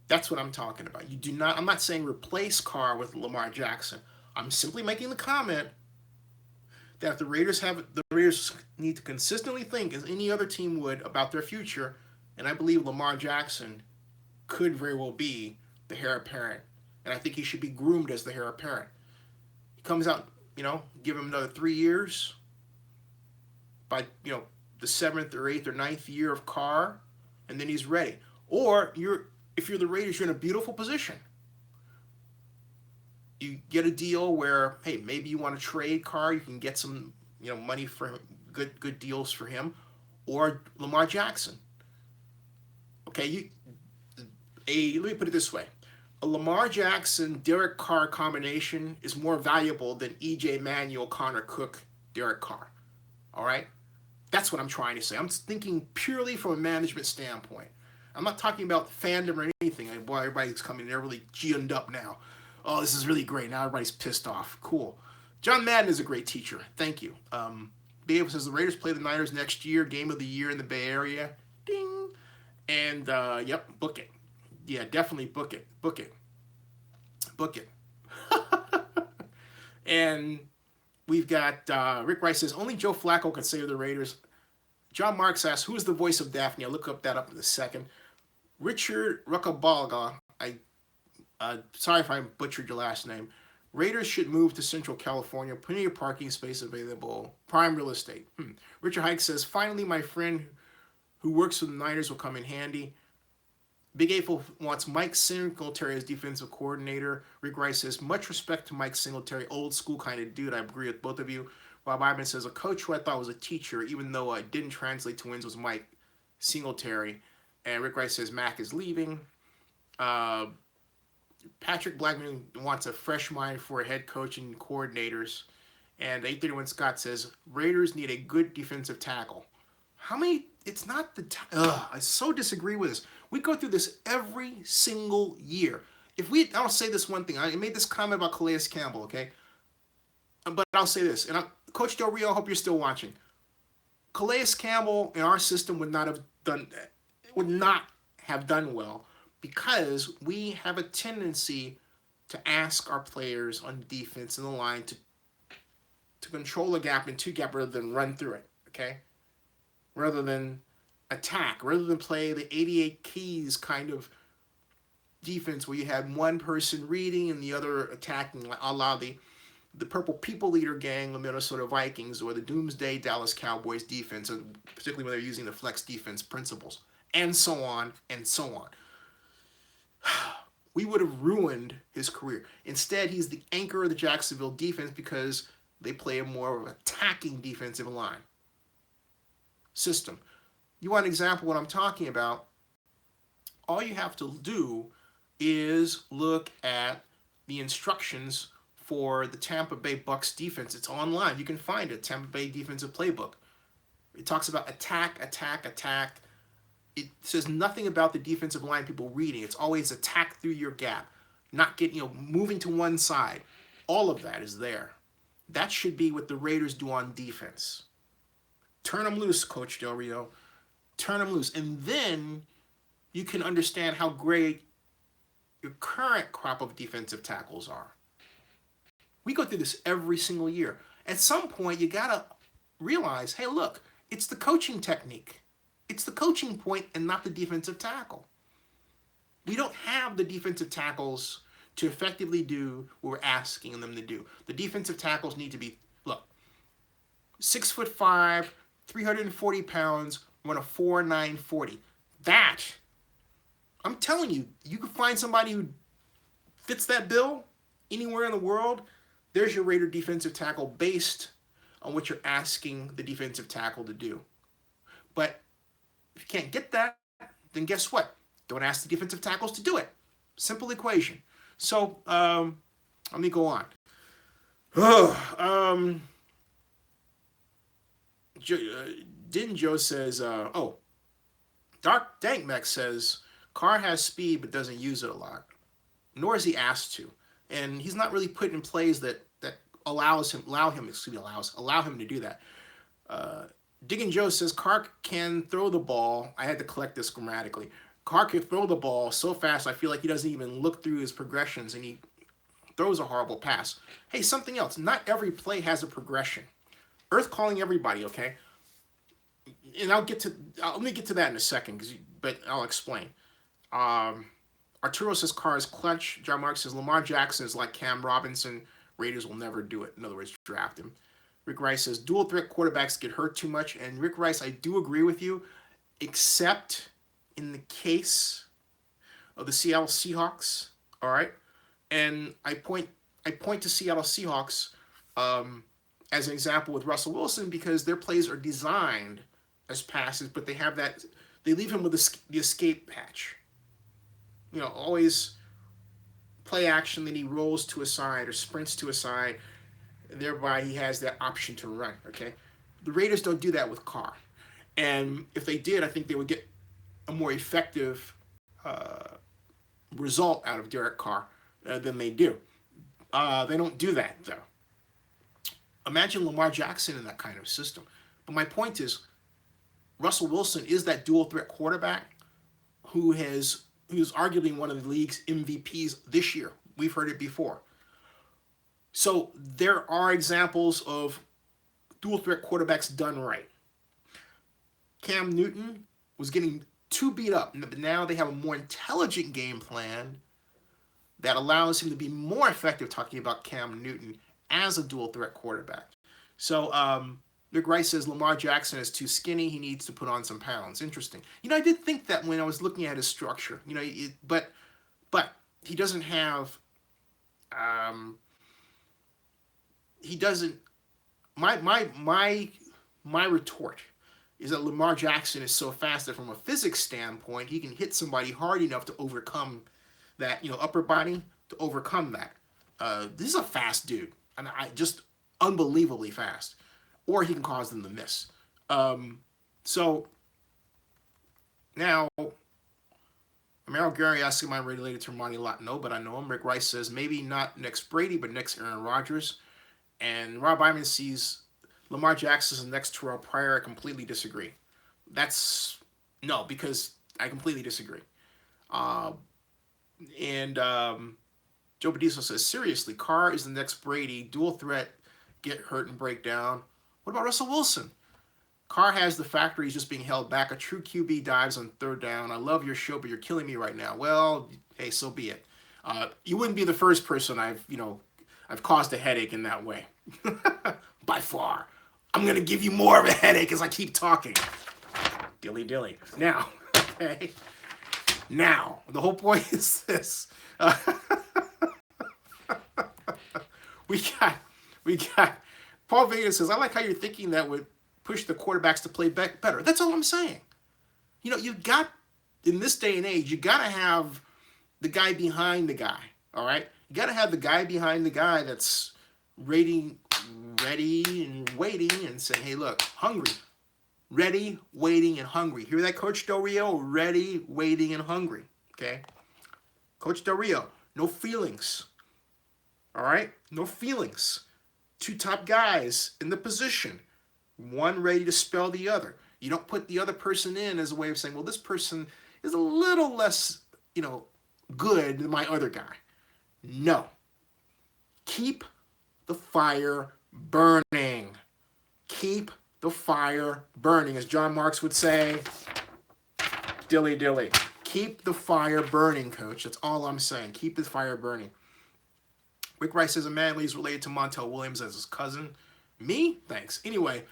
That's what I'm talking about. You do not, I'm not saying replace Carr with Lamar Jackson. I'm simply making the comment that if the Raiders need to consistently think, as any other team would, about their future, and I believe Lamar Jackson could very well be the heir apparent. And I think he should be groomed as the heir apparent. He comes out, give him another 3 years. By, the 7th or 8th or 9th year of Carr, and then he's ready. Or if you're the Raiders, you're in a beautiful position. You get a deal where, hey, maybe you want to trade Carr, you can get some, money for him, good deals for him, or Lamar Jackson. Okay, let me put it this way. A Lamar Jackson, Derek Carr combination is more valuable than E.J. Manuel, Connor Cook, Derek Carr. All right? That's what I'm trying to say. I'm thinking purely from a management standpoint. I'm not talking about fandom or anything. Boy, everybody's coming. They're really ginned up now. Oh, this is really great. Now everybody's pissed off. Cool. John Madden is a great teacher. Thank you. Dave says the Raiders play the Niners next year. Game of the year in the Bay Area. Ding. And, yep, book it. Yeah, definitely book it. Book it. Book it. And we've got Rick Rice says, only Joe Flacco can save the Raiders. John Marks asks, who is the voice of Daphne? I'll look that up in a second. Richard Ruckabalga, sorry if I butchered your last name. Raiders should move to Central California. Plenty of parking space available. Prime real estate. Richard Hike says, finally, my friend who works for the Niners will come in handy. Big April wants Mike Singletary as defensive coordinator. Rick Rice says, much respect to Mike Singletary, old school kind of dude. I agree with both of you. Bob Ivan says, a coach who I thought was a teacher, even though I didn't translate to wins, was Mike Singletary. And Rick Rice says, Mac is leaving. Patrick Blackman wants a fresh mind for a head coach and coordinators. And 831 Scott says, Raiders need a good defensive tackle. How many? It's not the I so disagree with this. We go through this every single year. I'll say this one thing. I made this comment about Calais Campbell, okay? But I'll say this, and Coach Del Rio, I hope you're still watching. Calais Campbell in our system would not have done well because we have a tendency to ask our players on defense and the line to control the gap and two-gap rather than run through it, okay? Rather than attack, rather than play the 88 keys kind of defense where you had one person reading and the other attacking, a la the Purple People Eater gang, the Minnesota Vikings, or the Doomsday Dallas Cowboys defense, particularly when they're using the flex defense principles, and so on and so on. We would have ruined his career. Instead, he's the anchor of the Jacksonville defense because they play a more of an attacking defensive line system. You want an example of what I'm talking about? All you have to do is look at the instructions for the Tampa Bay Bucs defense. It's online. You can find it, Tampa Bay Defensive Playbook. It talks about attack, attack, attack. It says nothing about the defensive line people reading. It's always attack through your gap, not moving to one side. All of that is there. That should be what the Raiders do on defense. Turn them loose, Coach Del Rio. Turn them loose. And then you can understand how great your current crop of defensive tackles are. We go through this every single year. At some point, you got to realize, hey, look, it's the coaching technique. It's the coaching point and not the defensive tackle. We don't have the defensive tackles to effectively do what we're asking them to do. The defensive tackles need to be, 6'5", 340 pounds, run a 4.9 40. That, I'm telling you, you can find somebody who fits that bill anywhere in the world. There's your Raider defensive tackle based on what you're asking the defensive tackle to do. But if you can't get that, then guess what? Don't ask the defensive tackles to do it. Simple equation. So, let me go on. Din Joe says, Dark Dankmech says, Carr has speed but doesn't use it a lot, nor is he asked to. And he's not really put in plays that allow him to do that. Diggin' Joe says, Carr can throw the ball. I had to collect this grammatically. Carr can throw the ball so fast, I feel like he doesn't even look through his progressions, and he throws a horrible pass. Hey, something else. Not every play has a progression. Earth calling everybody, okay? And let me get to that in a second, but I'll explain. Arturo says Carr is clutch. John Mark says Lamar Jackson is like Cam Robinson. Raiders will never do it. In other words, draft him. Rick Rice says dual threat quarterbacks get hurt too much. And Rick Rice, I do agree with you, except in the case of the Seattle Seahawks. All right, and I point to Seattle Seahawks as an example with Russell Wilson because their plays are designed as passes, but they leave him with the escape patch. You know, always play action, then he rolls to a side or sprints to a side. Thereby, he has that option to run, okay? The Raiders don't do that with Carr. And if they did, I think they would get a more effective result out of Derek Carr than they do. They don't do that, though. Imagine Lamar Jackson in that kind of system. But my point is, Russell Wilson is that dual threat quarterback who's arguably one of the league's MVPs this year. We've heard it before. So there are examples of dual threat quarterbacks done right. Cam Newton was getting too beat up, but now they have a more intelligent game plan that allows him to be more effective, talking about Cam Newton as a dual threat quarterback. So Rick Rice says Lamar Jackson is too skinny. He needs to put on some pounds. Interesting. You know, I did think that when I was looking at his structure. You know, but he doesn't have. He doesn't. My retort is that Lamar Jackson is so fast that from a physics standpoint, he can hit somebody hard enough to overcome that, upper body to overcome that. This is a fast dude, and just unbelievably fast. Or he can cause them to miss. So now, Meryl Gary asks, am I related to Ronnie Lott? No, but I know him. Rick Rice says maybe not next Brady, but next Aaron Rodgers. And Rob Iman sees Lamar Jackson as next Terrell Pryor. I completely disagree. Because I completely disagree. Joe Bediso says, seriously, Carr is the next Brady, dual threat, get hurt and break down. What about Russell Wilson? Carr has the factor. He's just being held back. A true QB dives on third down. I love your show, but you're killing me right now. Well, hey, so be it. You wouldn't be the first person I've caused a headache in that way. By far. I'm going to give you more of a headache as I keep talking. Dilly Dilly. Now, okay. Now, the whole point is this. We got Paul Vega says, I like how you're thinking that would push the quarterbacks to play better. That's all I'm saying. You've got, in this day and age, you got to have the guy behind the guy, all right? You got to have the guy behind the guy that's ready and waiting and saying, hey, look, hungry. Ready, waiting, and hungry. Hear that, Coach Del Rio? Ready, waiting, and hungry, okay? Coach Del Rio, no feelings, all right? No feelings. Two top guys in the position, one ready to spell the other. You don't put the other person in as a way of saying, well, this person is a little less, good than my other guy. No. Keep the fire burning. Keep the fire burning. As John Marks would say, dilly dilly. Keep the fire burning, coach. That's all I'm saying. Keep the fire burning. Rick Rice says, Manley is related to Montel Williams as his cousin. Me? Thanks. Anyway,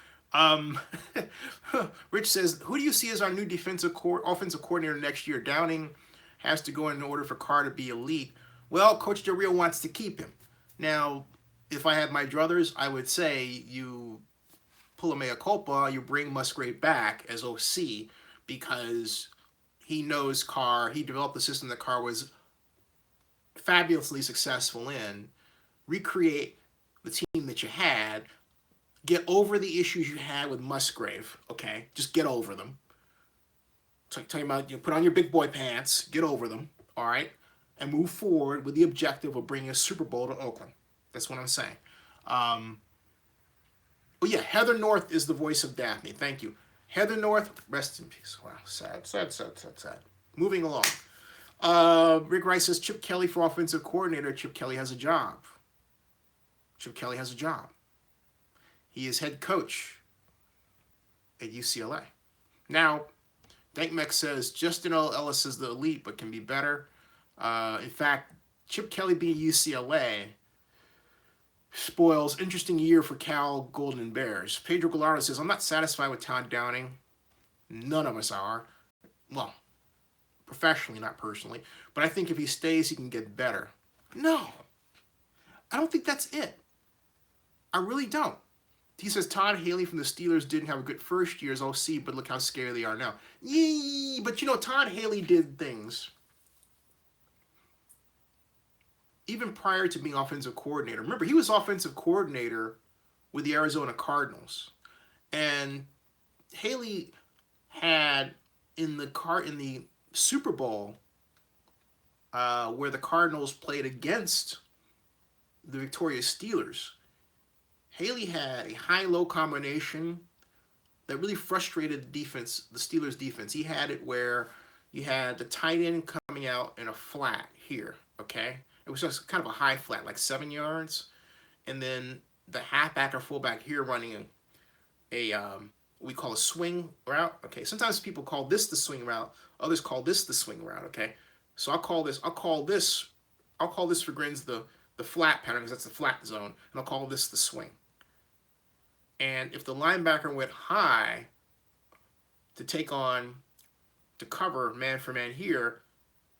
Rich says, who do you see as our new offensive coordinator next year? Downing has to go in order for Carr to be elite. Well, Coach Del Rio wants to keep him. Now, if I had my druthers, I would say you pull a mea culpa, you bring Musgrave back as OC because he knows Carr. He developed the system that Carr was fabulously successful in. Recreate the team that you had. Get over the issues you had with Musgrave, okay? Just get over them. Talking about, you put on your big boy pants, get over them, all right, and move forward with the objective of bringing a Super Bowl to Oakland. That's what I'm saying. Oh yeah, Heather North is the voice of Daphne. Thank you. Heather North, rest in peace. Wow, sad. Moving along. Rick Rice says Chip Kelly for offensive coordinator. Chip Kelly has a job. He is head coach at UCLA. Now, Dankmek says Justin Ellis is the elite, but can be better. In fact, Chip Kelly being UCLA spoils interesting year for Cal Golden Bears. Pedro Gallardo says, I'm not satisfied with Todd Downing. None of us are. Well, professionally, not personally. But I think if he stays, he can get better. No. I don't think that's it. I really don't. He says Todd Haley from the Steelers didn't have a good first year as OC, but look how scary they are now. Yee, but Todd Haley did things even prior to being offensive coordinator. Remember, he was offensive coordinator with the Arizona Cardinals. And Haley had in the Super Bowl where the Cardinals played against the victorious Steelers, Haley had a high-low combination that really frustrated the Steelers' defense. He had it where you had the tight end coming out in a flat here, okay? It was just kind of a high flat, like 7 yards. And then the halfback or fullback here running what we call a swing route, okay? Sometimes people call this the swing route. Others call this the swing route, okay? So I'll call this for grins the flat pattern, because that's the flat zone, and I'll call this the swing. And if the linebacker went high to cover man for man here,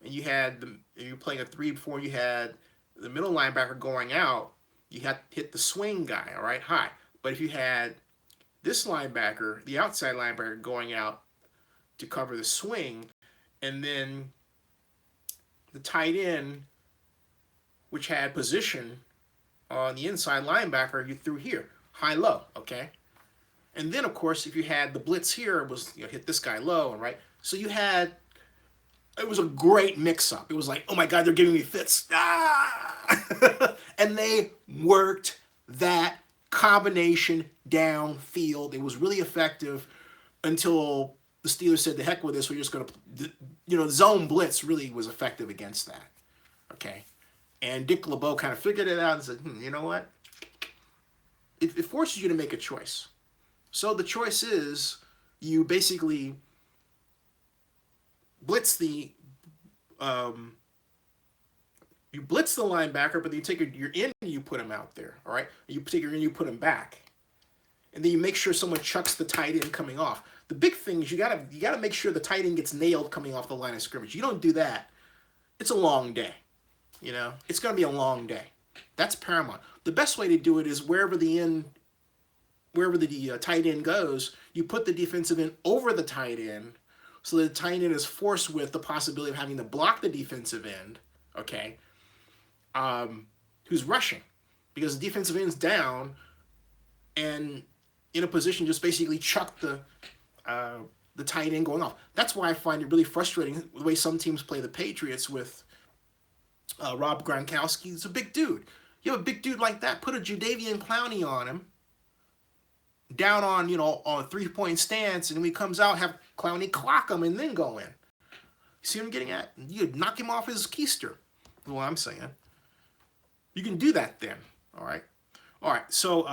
and you're playing a 3-4, you had the middle linebacker going out, you had to hit the swing guy, all right, high. But if you had this linebacker, the outside linebacker, going out to cover the swing, and then the tight end, which had position on the inside linebacker, you threw here, high-low, okay? And then, of course, if you had the blitz here, it was hit this guy low, right? So it was a great mix-up. It was like, oh my God, they're giving me fits. Ah! And they worked that combination downfield. It was really effective until the Steelers said, the heck with this, we're just going to, the zone blitz really was effective against that, okay? And Dick LeBeau kind of figured it out and said, you know what? It forces you to make a choice. So the choice is you basically blitz the linebacker, but then you take your in and you put him out there, all right? You take your in, you put him back. And then you make sure someone chucks the tight end coming off. The big thing is you gotta make sure the tight end gets nailed coming off the line of scrimmage. You don't do that, it's a long day. It's going to be a long day. That's paramount. The best way to do it is wherever the tight end goes, you put the defensive end over the tight end, so the tight end is forced with the possibility of having to block the defensive end, okay, who's rushing, because the defensive end's down and in a position just basically chuck the tight end going off. That's why I find it really frustrating the way some teams play the Patriots with Rob Gronkowski. He's a big dude. You have a big dude like that, put a Jadeveon Clowney on him, down on a 3-point stance, and when he comes out, have Clowney clock him and then go in. You see what I'm getting at? You knock him off his keister. That's what I'm saying. You can do that then. All right. So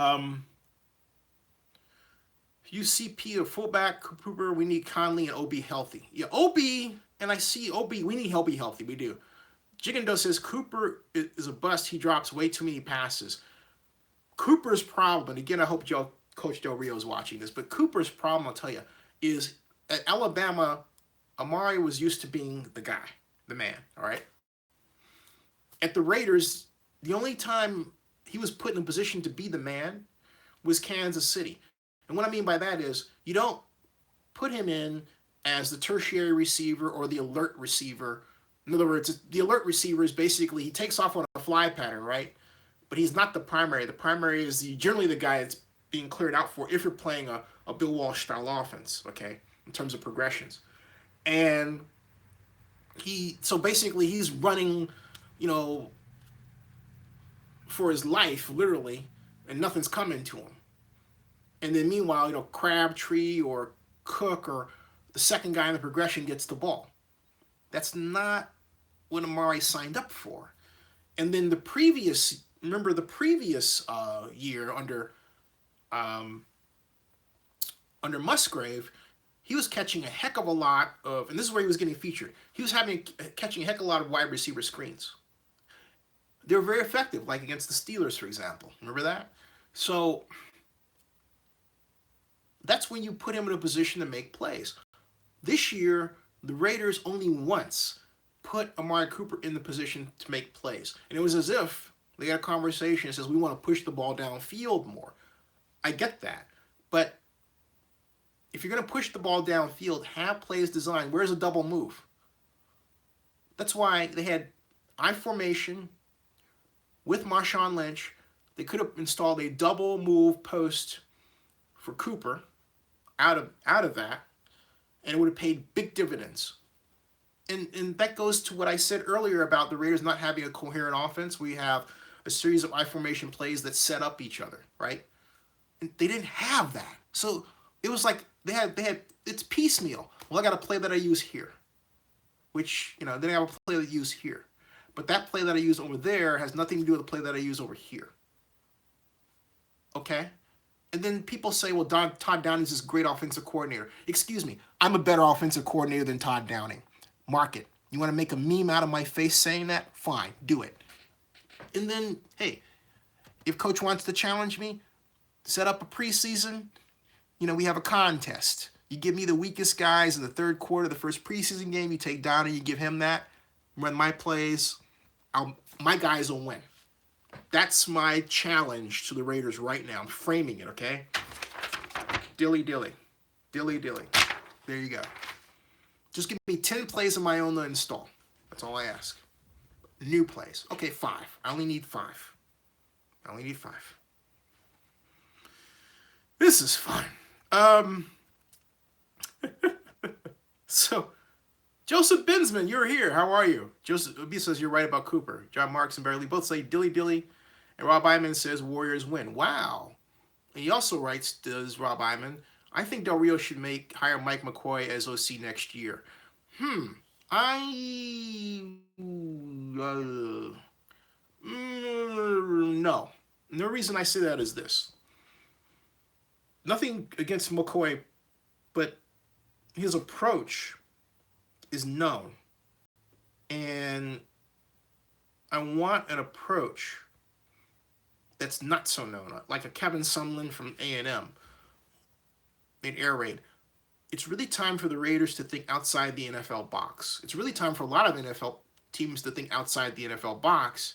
UCP or fullback Cooper, we need Conley and OB healthy. Yeah, OB, and I see OB. We need OB healthy. We do. Jigando says Cooper is a bust. He drops way too many passes. Cooper's problem, and again, I hope Coach Del Rio is watching this, but Cooper's problem, I'll tell you, is at Alabama, Amari was used to being the guy, the man, all right? At the Raiders, the only time he was put in a position to be the man was Kansas City. And what I mean by that is you don't put him in as the tertiary receiver or the alert receiver. In other words, the alert receiver is basically, he takes off on a fly pattern, right? But he's not the primary. The primary is generally the guy that's being cleared out for if you're playing a Bill Walsh-style offense, okay, in terms of progressions. And so basically he's running, you know, for his life, literally, and nothing's coming to him. And then meanwhile, you know, Crabtree or Cook or the second guy in the progression gets the ball. That's not what Amari signed up for. And then remember the previous year um, under Musgrave, he was catching a heck of a lot of, and this is where he was getting featured. He was catching a heck of a lot of wide receiver screens. They were very effective, like against the Steelers, for example. Remember that? So that's when you put him in a position to make plays. This year, the Raiders only once put Amari Cooper in the position to make plays. And it was as if they had a conversation that says, we want to push the ball downfield more. I get that. But if you're going to push the ball downfield, have plays designed. Where's a double move? That's why they had I formation with Marshawn Lynch. They could have installed a double move post for Cooper out of that, and it would have paid big dividends. And that goes to what I said earlier about the Raiders not having a coherent offense. We have a series of I formation plays that set up each other, right? And they didn't have that. So it was like they had it's piecemeal. Well, I got a play that I use here, which, you know, then I have a play that I use here. But that play that I use over there has nothing to do with the play that I use over here. Okay? And then people say, well, Todd Downing is this great offensive coordinator. Excuse me, I'm a better offensive coordinator than Todd Downing. Mark it. You want to make a meme out of my face saying that? Fine, do it. And then, hey, if coach wants to challenge me, set up a preseason, you know, we have a contest. You give me the weakest guys in the third quarter, the first preseason game, you take Downing, you give him that, run my plays, my guys will win. That's my challenge to the Raiders right now. I'm framing it, okay? Dilly Dilly. Dilly Dilly. There you go. Just give me 10 plays of my own to install. That's all I ask. New plays. Okay, 5. I only need 5. This is fun. So, Joseph Binsman, you're here. How are you? Joseph B says you're right about Cooper. John Marks and Barry Lee both say Dilly Dilly. And Rob Iman says Warriors win. Wow. And he also writes, does Rob Iman, I think Del Rio should hire Mike McCoy as OC next year. No. And the reason I say that is this. Nothing against McCoy, but his approach is known. And I want an approach that's not so known, like a Kevin Sumlin from A&M in Air Raid. It's really time for the Raiders to think outside the NFL box. It's really time for a lot of NFL teams to think outside the NFL box,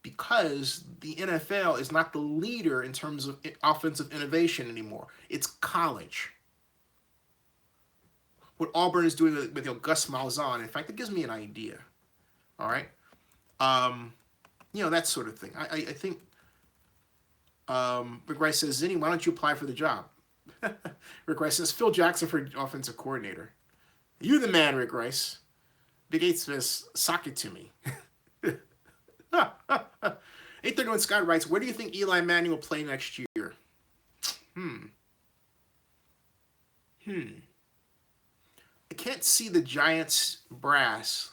because the NFL is not the leader in terms of offensive innovation anymore. It's college. What Auburn is doing with Gus Malzahn, in fact, it gives me an idea. All right? You know, that sort of thing. I think Rick Rice says, Zennie, why don't you apply for the job? Rick Rice says, Phil Jackson for offensive coordinator. You the man, Rick Rice. Big 8 says, sock it to me. 831 Scott writes, where do you think Eli Manning will play next year? I can't see the Giants brass,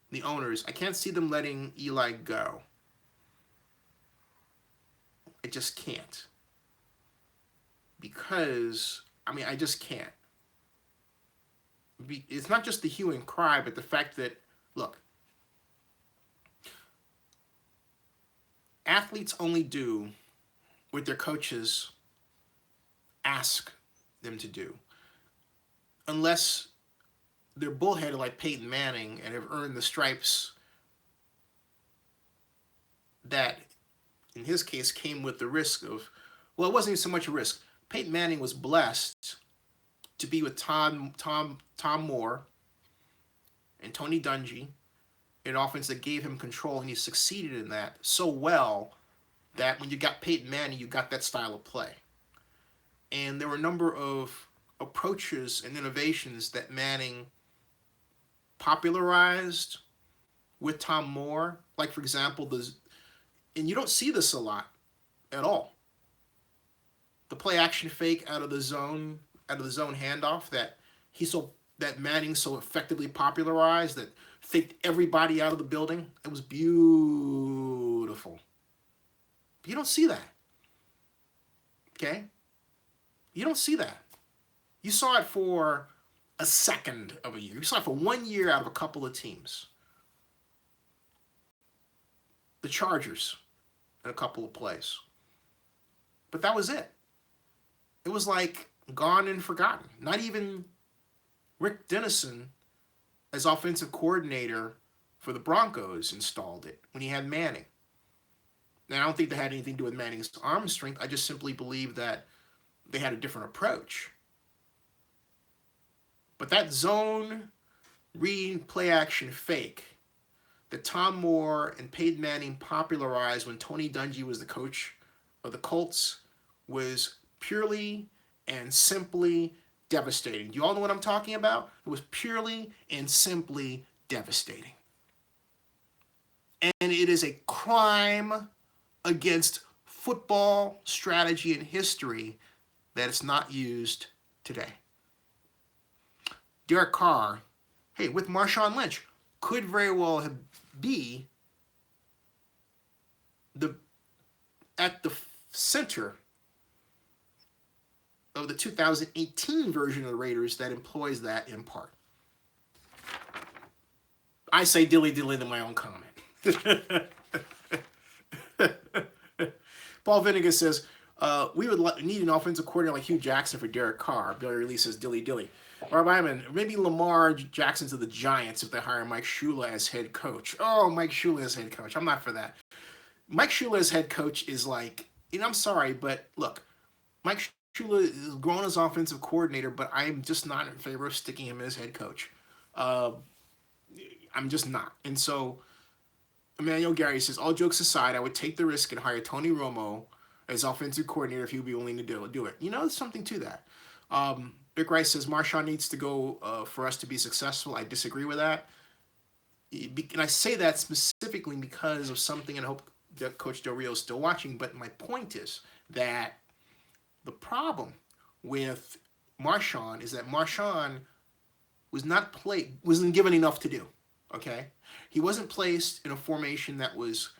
the owners, I can't see them letting Eli go. I just can't. Because, I just can't. It's not just the hue and cry, but the fact that, look, athletes only do what their coaches ask them to do. Unless they're bullheaded like Peyton Manning and have earned the stripes that, in his case, came with the risk of, well, it wasn't even so much a risk. Peyton Manning was blessed to be with Tom Moore and Tony Dungy, an offense that gave him control, and he succeeded in that so well that when you got Peyton Manning, you got that style of play. And there were a number of approaches and innovations that Manning popularized with Tom Moore. Like, for example, and you don't see this a lot at all. The play action fake out of the zone handoff that Manning so effectively popularized, that faked everybody out of the building. It was beautiful. But you don't see that. Okay? You don't see that. You saw it for a second of a year. You saw it for 1 year out of a couple of teams. The Chargers in a couple of plays. But that was it. It was like gone and forgotten. Not even Rick Dennison, as offensive coordinator for the Broncos, installed it when he had Manning. Now, I don't think that had anything to do with Manning's arm strength. I just simply believe that they had a different approach. But that zone read play action fake that Tom Moore and Peyton Manning popularized when Tony Dungy was the coach of the Colts was purely and simply devastating. Do you all know what I'm talking about? It was purely and simply devastating. And it is a crime against football strategy and history that it's not used today. Derek Carr, hey, with Marshawn Lynch, could very well be at the center of the 2018 version of the Raiders that employs that in part. I say dilly dilly in my own comment. Paul Vinegar says, we would need an offensive coordinator like Hugh Jackson for Derek Carr. Billy Lee says dilly dilly. Rob Iman, maybe Lamar Jackson to the Giants if they hire Mike Shula as head coach. Oh, Mike Shula as head coach. I'm not for that. Mike Shula as head coach is like, I'm sorry, but look, Mike Shula is grown as offensive coordinator, but I'm just not in favor of sticking him as head coach. I'm just not. And so Emmanuel Gary says, all jokes aside, I would take the risk and hire Tony Romo as offensive coordinator if he would be willing to do it. There's something to that. Vic Rice says, Marshawn needs to go for us to be successful. I disagree with that. And I say that specifically because of something, and I hope that Coach Del Rio is still watching, but my point is that the problem with Marshawn is that Marshawn wasn't given enough to do, okay? He wasn't placed in a formation that was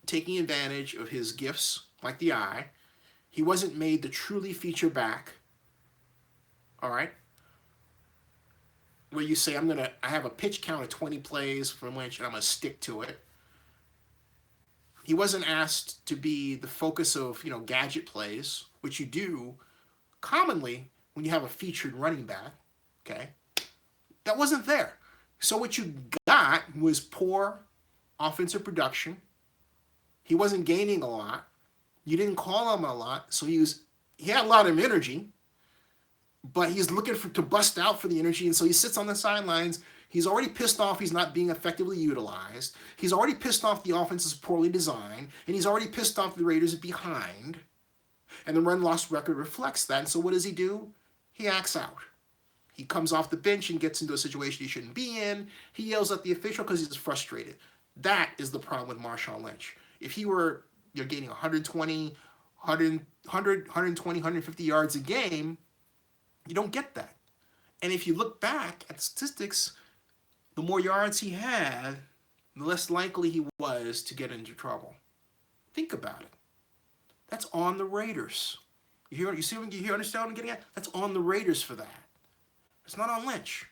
taking advantage of his gifts, like the eye. He wasn't made to truly feature back, all right? Where you say, I have a pitch count of 20 plays from Lynch, and I'm going to stick to it. He wasn't asked to be the focus of, gadget plays, which you do commonly when you have a featured running back, okay? That wasn't there. So what you got was poor offensive production. He wasn't gaining a lot. You didn't call him a lot, so he had a lot of energy, but he's looking to bust out for the energy, and so he sits on the sidelines. He's already pissed off he's not being effectively utilized. He's already pissed off the offense is poorly designed, and he's already pissed off the Raiders are behind, and the run-loss record reflects that. And so what does he do? He acts out. He comes off the bench and gets into a situation he shouldn't be in. He yells at the official because he's frustrated. That is the problem with Marshawn Lynch. If he were gaining 120, 150 yards a game, you don't get that. And if you look back at statistics, the more yards he had, the less likely he was to get into trouble. Think about it. That's on the Raiders. You understand what I'm getting at? That's on the Raiders for that. It's not on Lynch.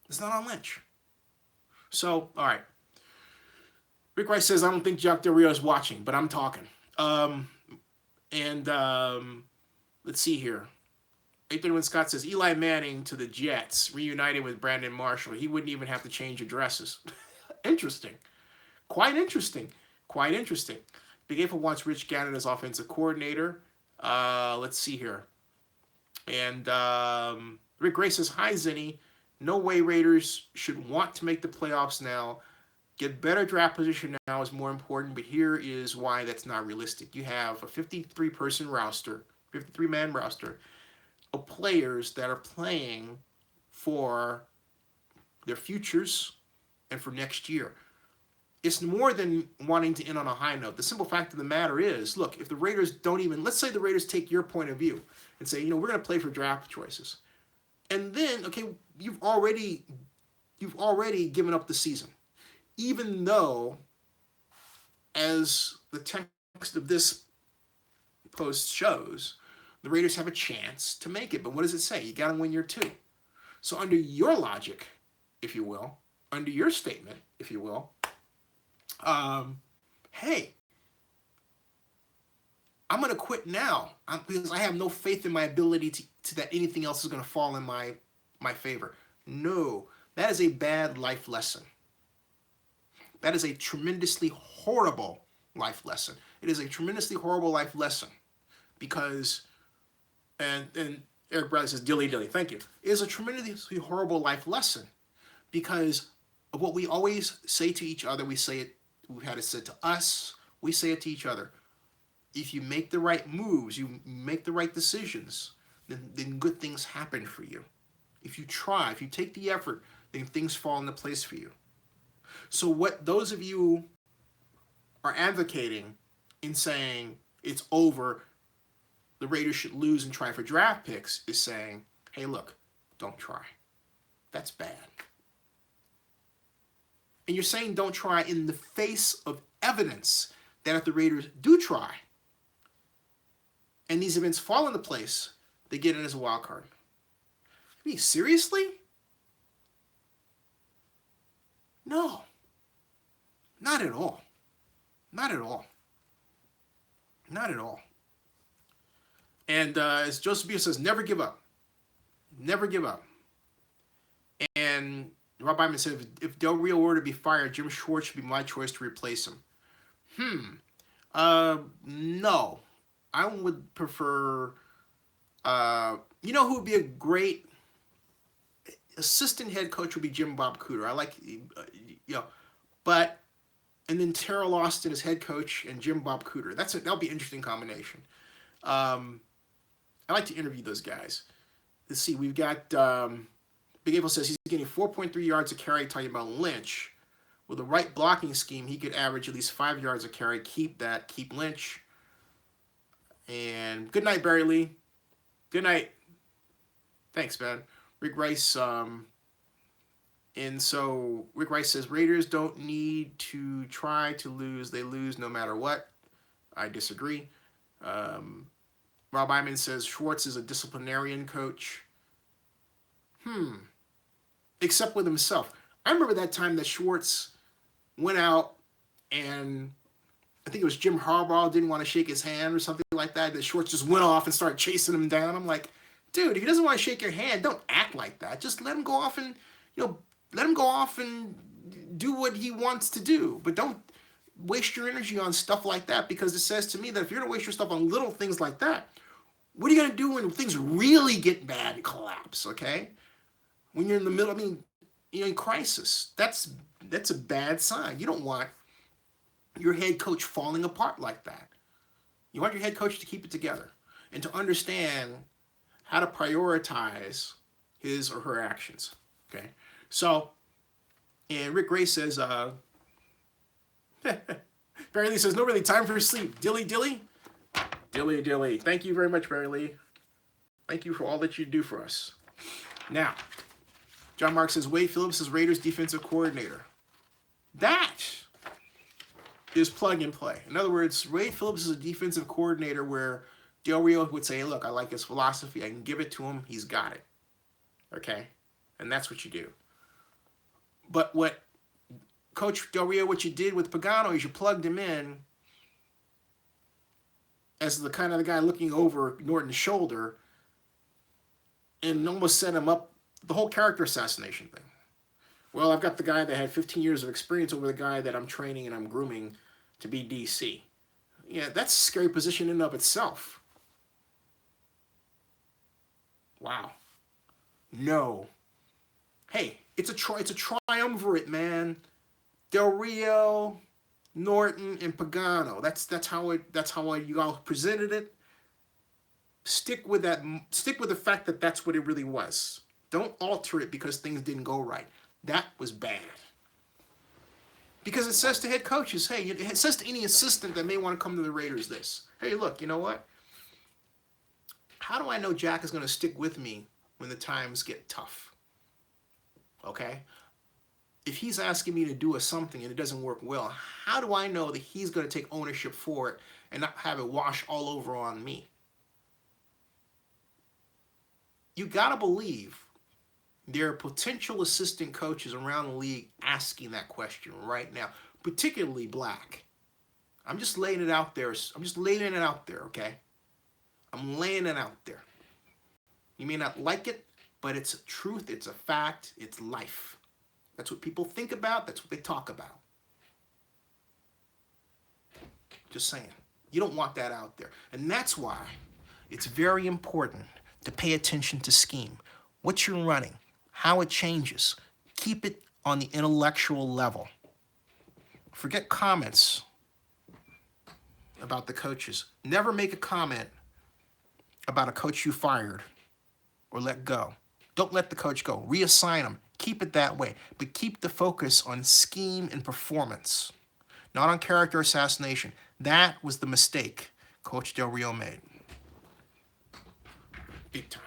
It's not on Lynch. So, all right. Rick Rice says, I don't think Jack Del Rio is watching, but I'm talking. Let's see here. 831 Scott says, Eli Manning to the Jets, reunited with Brandon Marshall. He wouldn't even have to change addresses. Interesting. Quite interesting. Big April wants Rich Gannon as offensive coordinator. Let's see here. And Rick Gray says, hi, Zenny. No way Raiders should want to make the playoffs now. Get better draft position now is more important, but here is why that's not realistic. You have a 53-man roster of players that are playing for their futures and for next year. It's more than wanting to end on a high note. The simple fact of the matter is, look, if the Raiders don't even, let's say the Raiders take your point of view and say, we're going to play for draft choices. And then, okay, you've already given up the season. Even though, as the text of this post shows, the Raiders have a chance to make it. But what does it say? You got to win year 2. So under your logic, if you will, under your statement, if you will, hey, I'm going to quit now because I have no faith in my ability to that anything else is going to fall in my favor. No, that is a bad life lesson. That is a tremendously horrible life lesson. It is a tremendously horrible life lesson because, and Eric Bradley says, Dilly Dilly, thank you. It is a tremendously horrible life lesson because of what we always say to each other. We say it, we've had it said to us, we say it to each other. If you make the right moves, you make the right decisions, then good things happen for you. If you try, if you take the effort, then things fall into place for you. So what those of you are advocating in saying it's over, the Raiders should lose and try for draft picks, is saying, hey, look, don't try. That's bad. And you're saying don't try in the face of evidence that if the Raiders do try, and these events fall into place, they get in as a wild card. I mean, seriously? No. Not at all. Not at all. Not at all. And as Joseph Beer says, never give up. Never give up. And Rob Byman said, if Del Rio were to be fired, Jim Schwartz should be my choice to replace him. No. I would prefer, who would be a great assistant head coach would be Jim Bob Cooter. I like, and then Terrell Austin as head coach and Jim Bob Cooter. That'll be an interesting combination. I like to interview those guys. Let's see, we've got, Big April says he's getting 4.3 yards a carry, talking about Lynch. With the right blocking scheme, he could average at least 5 yards a carry. Keep Lynch. And good night, Barry Lee. Good night. Thanks, man. Rick Rice. And so Rick Rice says Raiders don't need to try to lose. They lose no matter what. I disagree. Rob Iman says Schwartz is a disciplinarian coach. Except with himself. I remember that time that Schwartz went out and I think it was Jim Harbaugh didn't want to shake his hand or something like that. That Schwartz just went off and started chasing him down. I'm like, dude, if he doesn't want to shake your hand, don't act like that. Just let him go off and, do what he wants to do. But don't waste your energy on stuff like that, because it says to me that if you're going to waste your stuff on little things like that, what are you going to do when things really get bad and collapse, okay? When you're in the middle, in crisis, that's a bad sign. You don't want your head coach falling apart like that. You want your head coach to keep it together and to understand how to prioritize his or her actions. Okay. So, and Rick Gray says, Barry Lee says, no really time for sleep. Dilly Dilly. Dilly Dilly. Thank you very much, Barry Lee. Thank you for all that you do for us. Now, John Mark says, Wade Phillips is Raiders defensive coordinator. That is plug and play. In other words, Wade Phillips is a defensive coordinator where Del Rio would say, hey, look, I like his philosophy. I can give it to him. He's got it. Okay? And that's what you do. But what Coach Del Rio, what you did with Pagano is you plugged him in as the kind of the guy looking over Norton's shoulder and almost set him up, the whole character assassination thing. Well, I've got the guy that had 15 years of experience over the guy that I'm training and I'm grooming to be DC. Yeah, that's a scary position in and of itself. Wow. No. Hey, it's a triumvirate, man. Del Rio, Norton, and Pagano. That's how you all presented it. Stick with that. Stick with the fact that that's what it really was. Don't alter it because things didn't go right. That was bad. Because it says to head coaches, hey, it says to any assistant that may want to come to the Raiders this. Hey, look, you know what? How do I know Jack is going to stick with me when the times get tough? Okay? If he's asking me to do something and it doesn't work well, how do I know that he's going to take ownership for it and not have it wash all over on me? You got to believe there are potential assistant coaches around the league asking that question right now, particularly black. I'm just laying it out there. Okay? I'm laying it out there. You may not like it, but it's a truth, it's a fact, it's life. That's what people think about, that's what they talk about. Just saying. You don't want that out there. And that's why it's very important to pay attention to scheme. What you're running, how it changes. Keep it on the intellectual level. Forget comments about the coaches. Never make a comment about a coach you fired or let go. Don't let the coach go. Reassign him. Keep it that way. But keep the focus on scheme and performance, not on character assassination. That was the mistake Coach Del Rio made. Big time.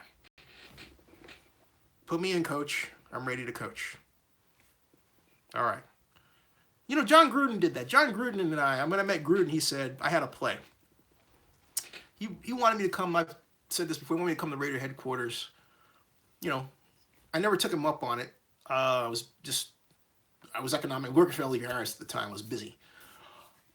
Put me in, coach. I'm ready to coach. All right. You know, John Gruden did that. John Gruden and I, when I met Gruden, he said, I had a play. He wanted me to come, I've said this before, he wanted me to come to Raider headquarters. You know, I never took him up on it. I was economic, working for L.E. Harris at the time, I was busy.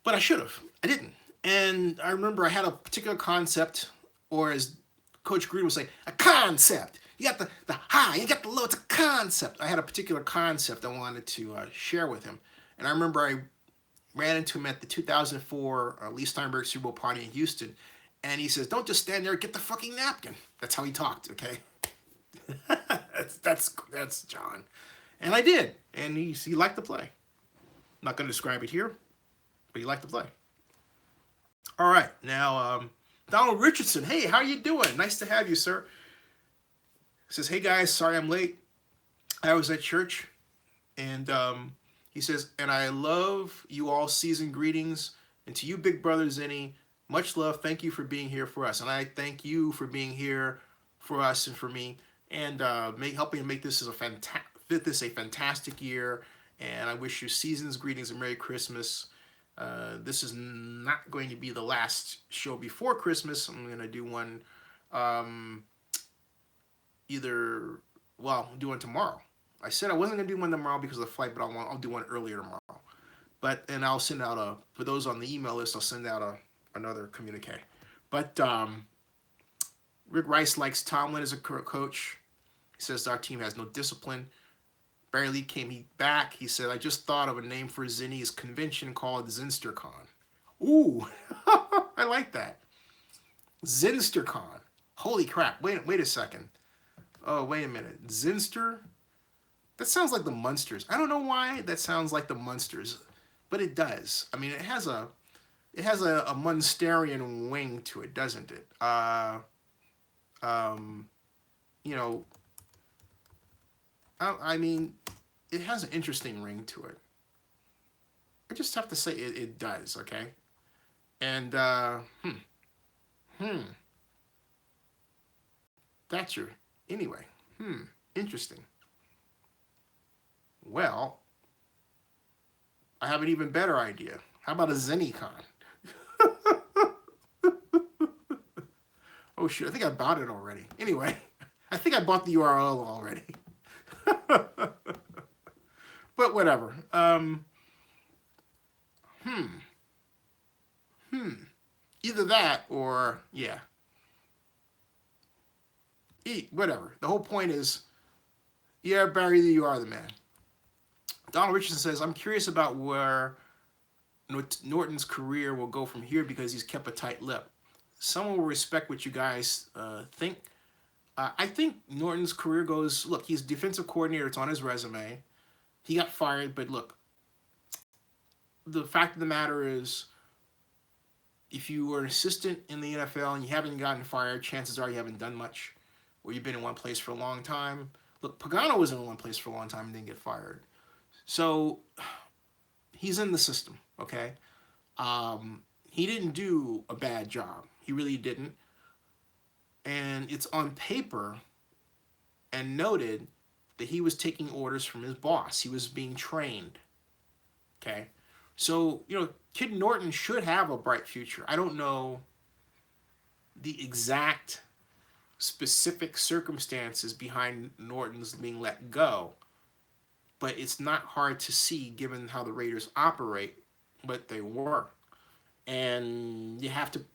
But I should have. I didn't. And I remember I had a particular concept, or as Coach Gruden would say, a concept. You got the high, you got the low, it's a concept. I had a particular concept I wanted to share with him. And I remember I ran into him at the 2004 Lee Steinberg Super Bowl party in Houston. And he says, don't just stand there, get the fucking napkin. That's how he talked, okay? that's John. And I did. And he liked the play. I'm not going to describe it here, but he liked the play. All right. Now, Donald Richardson. Hey, how you doing? Nice to have you, sir. He says, hey, guys, sorry I'm late. I was at church. And he says, and I love you all. Season greetings. And to you, big brother Zenny, much love. Thank you for being here for us. And I thank you for being here for us and for me. And helping to make this a fantastic year. And I wish you season's greetings and Merry Christmas. This is not going to be the last show before Christmas. I'm going to do one I'm do one tomorrow. I said I wasn't going to do one tomorrow because of the flight, but I'll do one earlier tomorrow. And I'll send out for those on the email list, I'll send out another communique. But Rick Rice likes Tomlin as a coach. He says our team has no discipline. Barry Lee came back. He said, I just thought of a name for Zenny's convention called ZinsterCon. Ooh, I like that. ZinsterCon. Holy crap. Wait a second. Oh, wait a minute. Zinster? That sounds like the Munsters. I don't know why that sounds like the Munsters, but it does. I mean, it has a Munsterian wing to it, doesn't it? You know, I mean, it has an interesting ring to it. I just have to say it does, okay? And, anyway, interesting. Well, I have an even better idea. How about a ZennyCon? Oh, shit, I think I bought it already. Anyway, I think I bought the URL already. But whatever. Either that or, yeah. Whatever. The whole point is, yeah, Barry, you are the man. Donald Richardson says, I'm curious about where Norton's career will go from here because he's kept a tight lip. Someone will respect what you guys think. I think Norton's career goes, look, he's defensive coordinator. It's on his resume. He got fired, but look, the fact of the matter is, if you were an assistant in the NFL and you haven't gotten fired, chances are you haven't done much, or you've been in one place for a long time. Look, Pagano was in one place for a long time and didn't get fired. So he's in the system, okay? He didn't do a bad job. He really didn't. And it's on paper and noted that he was taking orders from his boss. He was being trained, okay? So, Ken Norton should have a bright future. I don't know the exact specific circumstances behind Norton's being let go, but it's not hard to see given how the Raiders operate what they were. And you have to,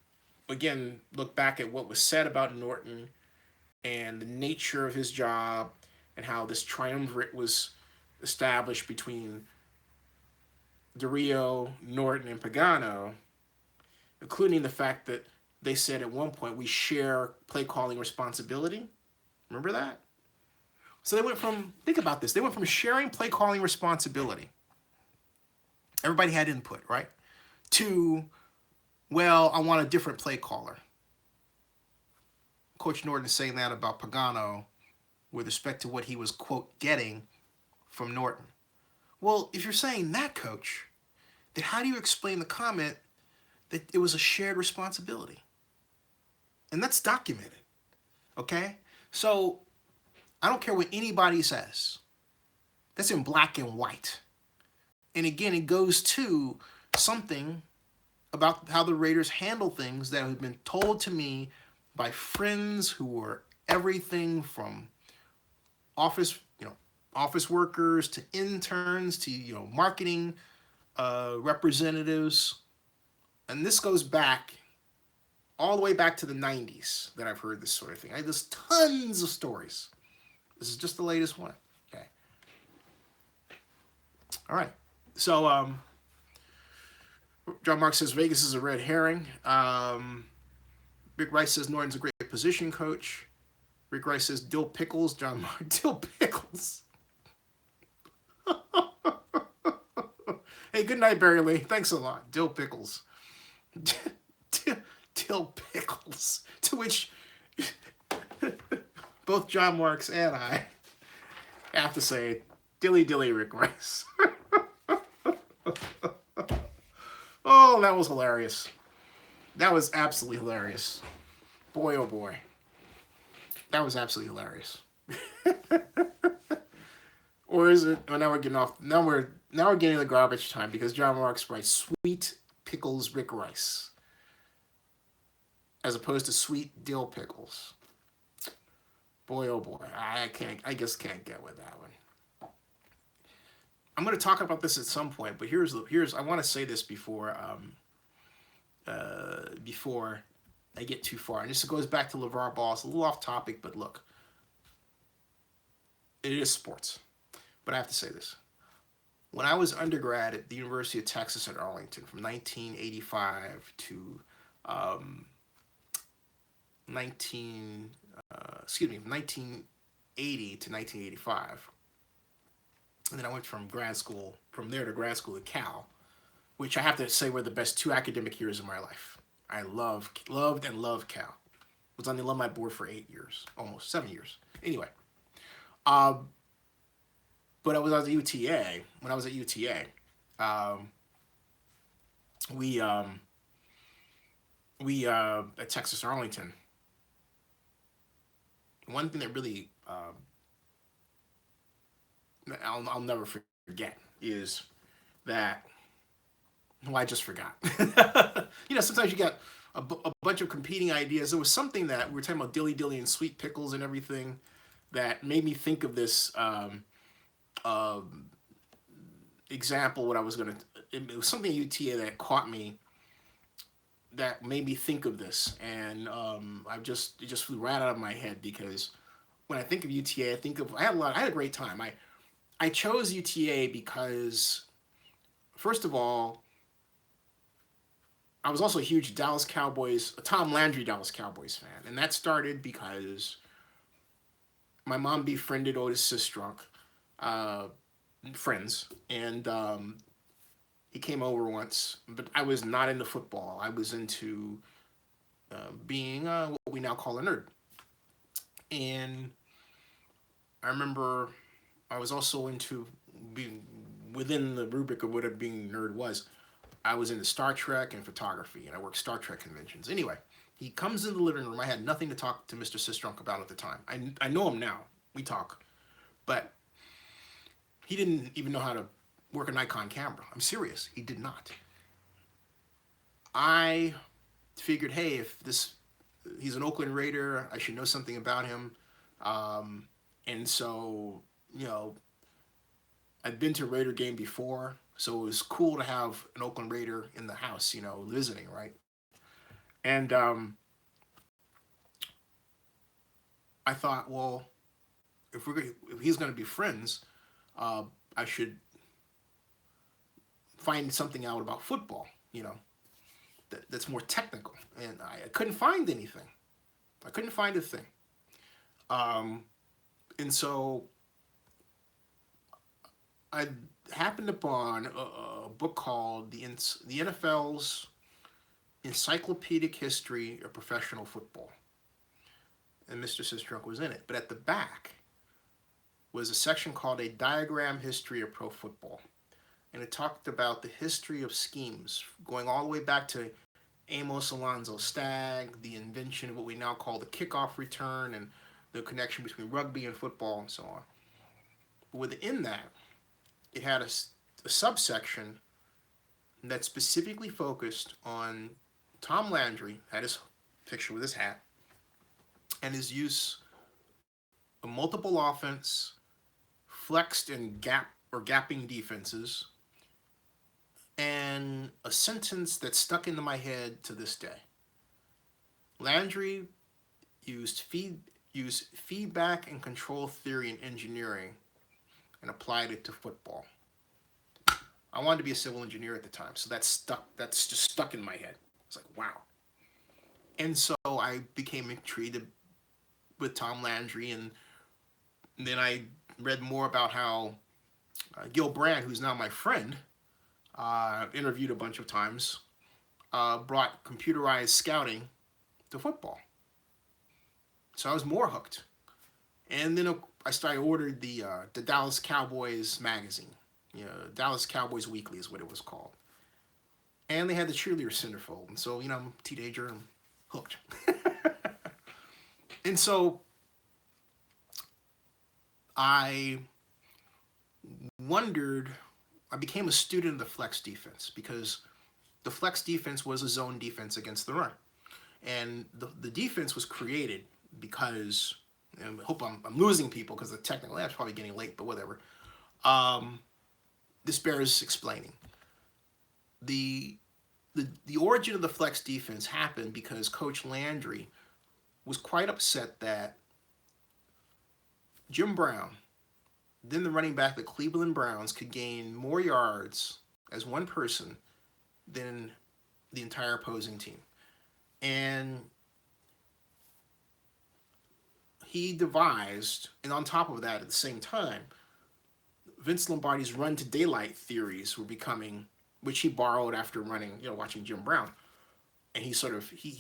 again, look back at what was said about Norton and the nature of his job and how this triumvirate was established between Del Rio, Norton, and Pagano, including the fact that they said at one point we share play calling responsibility. Remember that? So they went from, think about this, they went from sharing play calling responsibility, everybody had input, right? To, well, I want a different play caller. Coach Norton is saying that about Pagano with respect to what he was, quote, getting from Norton. Well, if you're saying that, Coach, then how do you explain the comment that it was a shared responsibility? And that's documented, okay? So I don't care what anybody says. That's in black and white. And again, it goes to something about how the Raiders handle things that have been told to me by friends who were everything from office workers to interns to, marketing representatives. And this goes back all the way back to the 90s that I've heard this sort of thing. There's tons of stories. This is just the latest one. Okay. All right. So John Mark says Vegas is a red herring. Rick Rice says Norton's a great position coach. Rick Rice says Dill Pickles. John Mark, Dill Pickles. Hey, good night, Barry Lee. Thanks a lot. Dill Pickles. Dill Pickles. To which both John Marks and I have to say, Dilly Dilly Rick Rice. Oh, that was hilarious. That was absolutely hilarious. Boy, oh boy. That was absolutely hilarious. Or is it? Oh, now we're getting off. Now we're getting the garbage time because John Marks writes sweet pickles Rick Rice as opposed to sweet dill pickles. Boy, oh boy. I just can't get with that one. I'm going to talk about this at some point, but here's I want to say this before I get too far. And this goes back to LeVar Ball. It's a little off topic, but look, it is sports. But I have to say this. When I was undergrad at the University of Texas at Arlington from 1985 to 1980 to 1985. And then I went from there to grad school at Cal, which I have to say were the best 2 academic years of my life. I loved and loved Cal. Was on the alumni board for 8 years, almost 7 years. Anyway, but I was at UTA. When I was at UTA, we at Texas Arlington. One thing that really I'll never forget is that. Well, I just forgot. Sometimes you got a bunch of competing ideas. There was something that we were talking about Dilly Dilly and sweet pickles and everything that made me think of this example. What I was gonna, it was something at UTA that caught me, that made me think of this, and it just flew right out of my head because when I think of UTA, I had a great time. I chose UTA because, first of all, I was also a huge Tom Landry Dallas Cowboys fan. And that started because my mom befriended Otis Sistrunk, friends. And he came over once, but I was not into football. I was into being what we now call a nerd. And I remember I was also into being within the rubric of what a being nerd was. I was into Star Trek and photography, and I worked Star Trek conventions. Anyway, he comes in the living room. I had nothing to talk to Mr. Sistrunk about at the time. I know him now. We talk. But he didn't even know how to work a Nikon camera. I'm serious. He did not. I figured, hey, if he's an Oakland Raider, I should know something about him. And so, you know, I'd been to a Raider game before, so it was cool to have an Oakland Raider in the house, you know, visiting, right? And I thought, well, if he's going to be friends, I should find something out about football, you know, that's more technical. And I couldn't find anything. I couldn't find a thing. And so I happened upon a book called the NFL's Encyclopedic History of Professional Football. And Mr. Sistrunk was in it. But at the back was a section called A Diagram History of Pro Football. And it talked about the history of schemes, going all the way back to Amos Alonzo Stagg, the invention of what we now call the kickoff return, and the connection between rugby and football, and so on. But within that, it had a subsection that specifically focused on Tom Landry, had his picture with his hat, and his use of multiple offense, flexed and gapping defenses, and a sentence that stuck into my head to this day. Landry used feedback and control theory in engineering and applied it to football. I wanted to be a civil engineer at the time, so that's just stuck in my head. It's like, wow. And so I became intrigued with Tom Landry, and then I read more about how Gil Brandt, who's now my friend, interviewed a bunch of times, brought computerized scouting to football. So I was more hooked. And then I ordered the Dallas Cowboys magazine. You know, Dallas Cowboys Weekly is what it was called. And they had the cheerleader centerfold. And so, you know, I'm a teenager, I'm hooked. And so I became a student of the flex defense, because the flex defense was a zone defense against the run. And the defense was created because, and I hope I'm losing people because the technical app's probably getting late, but whatever. This bears explaining. The origin of the flex defense happened because Coach Landry was quite upset that Jim Brown, then the running back of the Cleveland Browns, could gain more yards as one person than the entire opposing team. And he devised, and on top of that, at the same time, Vince Lombardi's run to daylight theories were becoming, which he borrowed after watching Jim Brown. And he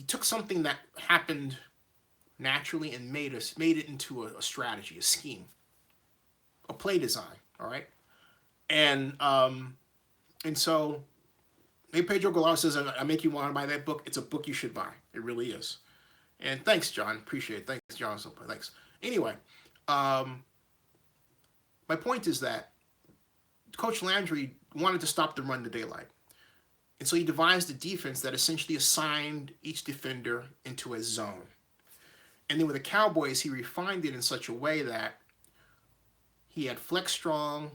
took something that happened naturally and made it into a strategy, a scheme, a play design. All right. And so hey, Pedro Gallardo says, I make you want to buy that book. It's a book you should buy. It really is. And thanks, John. Appreciate it. Thanks, John. Thanks. Anyway, my point is that Coach Landry wanted to stop the run to daylight. And so he devised a defense that essentially assigned each defender into a zone. And then with the Cowboys, he refined it in such a way that he had flex strong,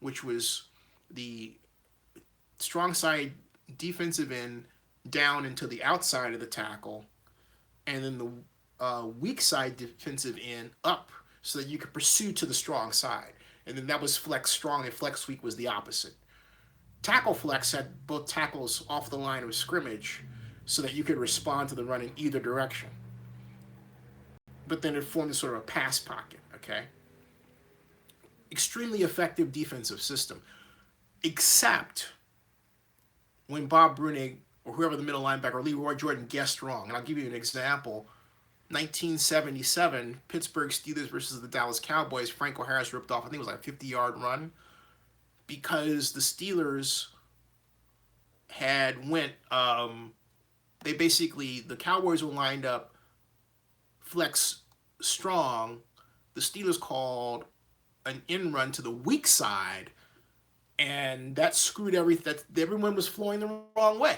which was the strong side defensive end down into the outside of the tackle, and then the weak side defensive end up so that you could pursue to the strong side. And then that was flex strong, and flex weak was the opposite. Tackle flex had both tackles off the line of scrimmage so that you could respond to the run in either direction. But then it formed a sort of a pass pocket, okay? Extremely effective defensive system, except when Bob Brunig or whoever the middle linebacker, or Leroy Jordan, guessed wrong. And I'll give you an example. 1977 Pittsburgh Steelers versus the Dallas Cowboys. Franco Harris ripped off, I think it was like a 50-yard run, because the Steelers had went, they basically, the Cowboys were lined up flex strong. The Steelers called an in run to the weak side, and that screwed everything. Everyone was flowing the wrong way.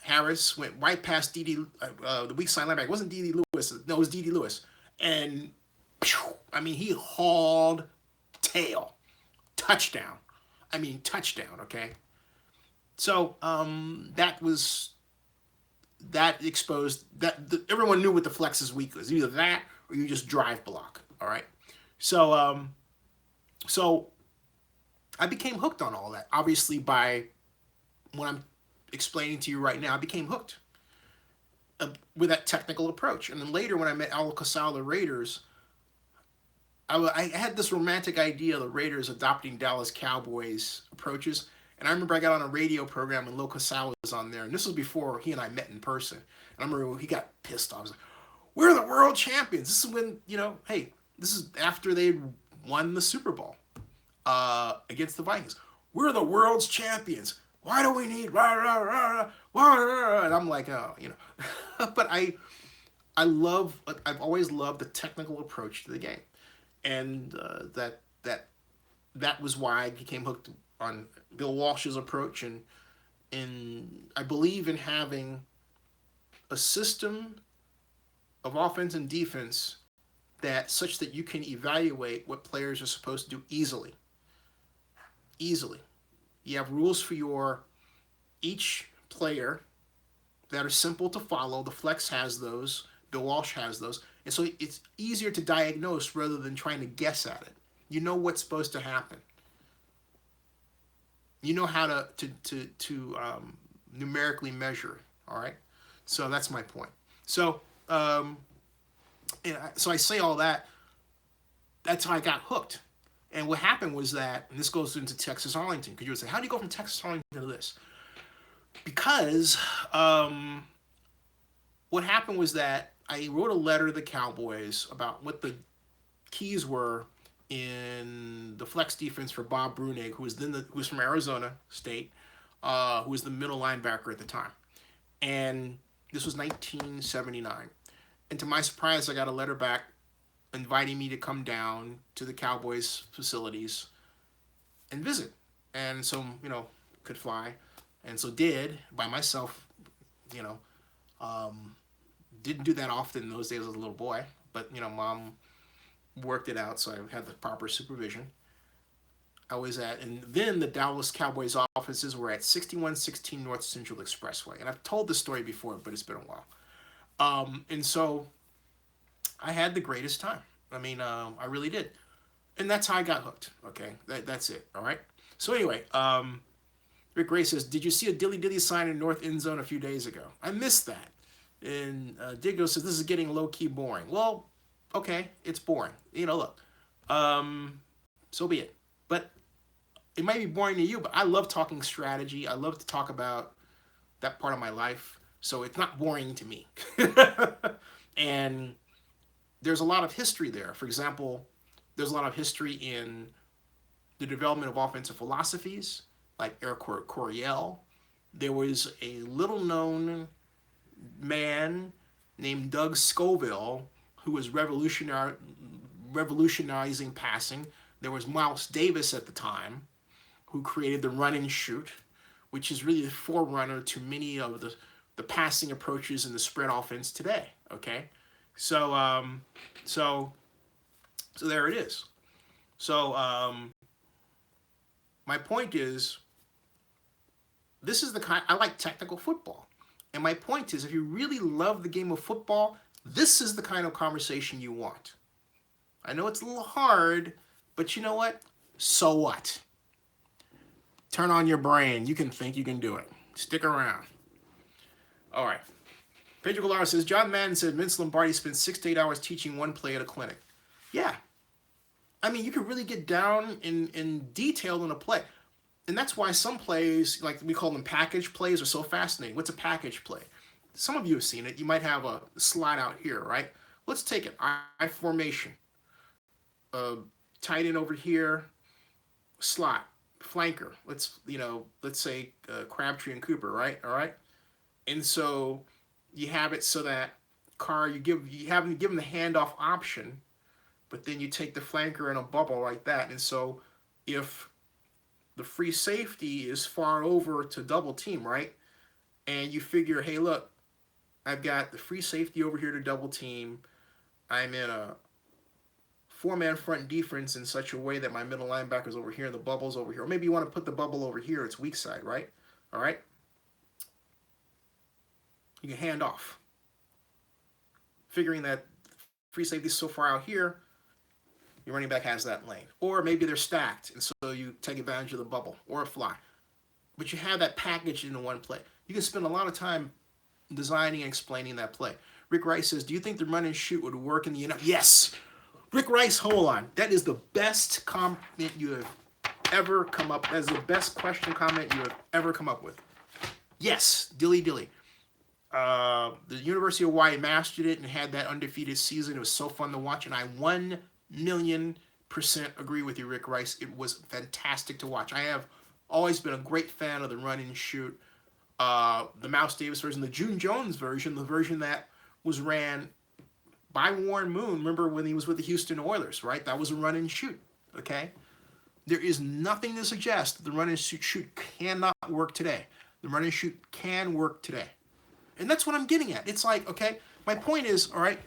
Harris went right past the weak side linebacker. It wasn't D.D. Lewis. No, it was D.D. Lewis. And, I mean, he hauled tail. Touchdown. I mean, touchdown, okay? So, that exposed, everyone knew what the flex's weak was. Either that or you just drive block, all right? So, so I became hooked on all that. Obviously, by what I'm explaining to you right now, I became hooked with that technical approach. And then later, when I met Al Casal, the Raiders, I had this romantic idea of the Raiders adopting Dallas Cowboys approaches. And I remember I got on a radio program and Lo Casal was on there. And this was before he and I met in person. And I remember he got pissed off. I was like, we're the world champions. This is when, hey, this is after they won the Super Bowl against the Vikings. We're the world's champions. Why do we need rah, rah, rah, rah, rah? And I'm like, oh, But I've always loved the technical approach to the game. And that was why I became hooked on Bill Walsh's approach, and I believe in having a system of offense and defense such that you can evaluate what players are supposed to do easily. You have rules for each player that are simple to follow. The flex has those. Bill Walsh has those. And so it's easier to diagnose rather than trying to guess at it. You know what's supposed to happen. You know how to numerically measure. All right. So that's my point. So so I say all that. That's how I got hooked. And what happened was that, and this goes into Texas Arlington, because you would say, how do you go from Texas Arlington to this? Because what happened was that I wrote a letter to the Cowboys about what the keys were in the flex defense for Bob Brunig, who was from Arizona State, who was the middle linebacker at the time. And this was 1979. And to my surprise, I got a letter back inviting me to come down to the Cowboys facilities and visit. And so, could fly. And so did, by myself, didn't do that often in those days as a little boy. But, Mom worked it out, so I had the proper supervision. And then the Dallas Cowboys offices were at 6116 North Central Expressway. And I've told this story before, but it's been a while. And so I had the greatest time. I mean, I really did. And that's how I got hooked. Okay, that's it. All right. So anyway, Rick Ray says, did you see a Dilly Dilly sign in North End Zone a few days ago? I missed that. And Diggo says, this is getting low-key boring. Well, okay, it's boring. Look, so be it. But it might be boring to you, but I love talking strategy. I love to talk about that part of my life. So it's not boring to me. And there's a lot of history there. For example, there's a lot of history in the development of offensive philosophies, like Eric Coryell. There was a little-known man named Doug Scoville who was revolutionizing passing. There was Miles Davis at the time who created the run and shoot, which is really the forerunner to many of the passing approaches in the spread offense today. Okay, so there it is. So my point is, this is the kind I like technical football. And my point is, if you really love the game of football, this is the kind of conversation you want. I know it's a little hard, but you know what? So what? Turn on your brain. You can think, you can do it. Stick around. All right. Pedro Galara says, John Madden said Vince Lombardi spent 6 to 8 hours teaching one play at a clinic. Yeah. I mean, you could really get down in detail in a play. And that's why some plays, like we call them package plays, are so fascinating. What's a package play? some of you have seen it. You might have a slot out here, right? Let's take it. I formation. Tight end over here, slot, flanker. Let's say Crabtree and Cooper, right? All right. And so you have it so that Carr, you haven't given the handoff option, but then you take the flanker in a bubble like that. And so if the free safety is far over to double team, right? And you figure, hey, look, I've got the free safety over here to double team. I'm in a 4-man front defense in such a way that my middle linebacker's over here and the bubble's over here. Or maybe you want to put the bubble over here. It's weak side, right? All right? You can hand off. Figuring that free safety is so far out here, your running back has that lane. Or maybe they're stacked, and so you take advantage of the bubble or a fly. But you have that package into one play. You can spend a lot of time designing and explaining that play. Rick Rice says, do you think the run and shoot would work in the NFL? Yes! Rick Rice, hold on. That is the best comment you have ever come up. That is the best question comment you have ever come up with. Yes, Dilly Dilly. The University of Hawaii mastered it and had that undefeated season. It was so fun to watch, and I 1,000,000% agree with you, Rick Rice. It was fantastic to watch. I have always been a great fan of the run and shoot. The Mouse Davis version, the June Jones version, the version that was ran by Warren Moon. Remember when he was with the Houston Oilers, right? That was a run and shoot, okay? There is nothing to suggest that the run and shoot cannot work today. The run and shoot can work today. And that's what I'm getting at. It's like, okay, my point is, all right,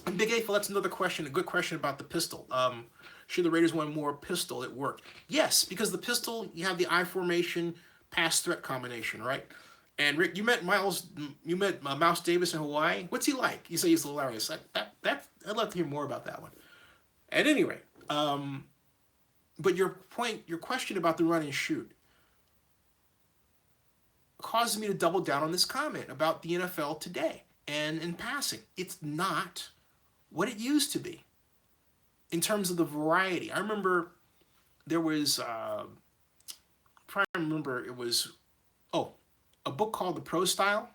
and Big A, that's another question, a good question about the pistol. Should the Raiders want more pistol at work? Yes, because the pistol, you have the I formation pass threat combination, right? And Rick, you met Mouse Davis in Hawaii. What's he like? You say he's hilarious. I'd love to hear more about that one. At any rate, but your question about the run and shoot causes me to double down on this comment about the NFL today and in passing. It's not what it used to be in terms of the variety. I remember there was, trying to remember, it was, a book called The Pro Style,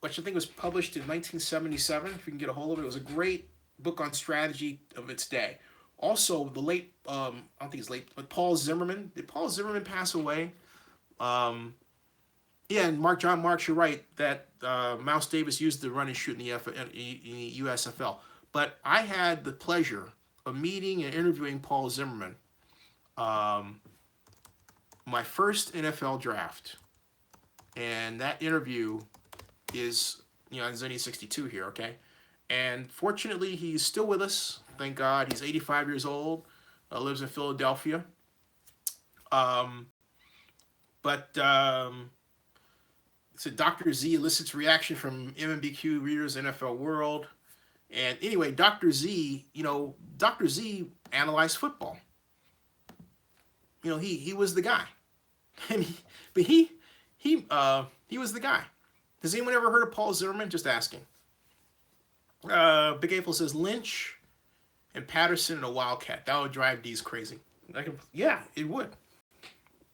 which I think was published in 1977, if you can get a hold of it. It was a great book on strategy of its day. Also, the late, I don't think it's late, but Paul Zimmerman. Did Paul Zimmerman pass away? Yeah, and John Marks, you're right, that Mouse Davis used the run and shoot in the USFL. But I had the pleasure of meeting and interviewing Paul Zimmerman my first NFL draft. And that interview is, on Zennie62 here, okay? And fortunately, he's still with us. Thank God. He's 85 years old, lives in Philadelphia. So Dr. Z elicits reaction from MMBQ readers, NFL World. And anyway, Dr. Z analyzed football. He was the guy. But he was the guy. Has anyone ever heard of Paul Zimmerman? Just asking. Big April says Lynch and Patterson and a Wildcat. That would drive D's crazy. Yeah, it would.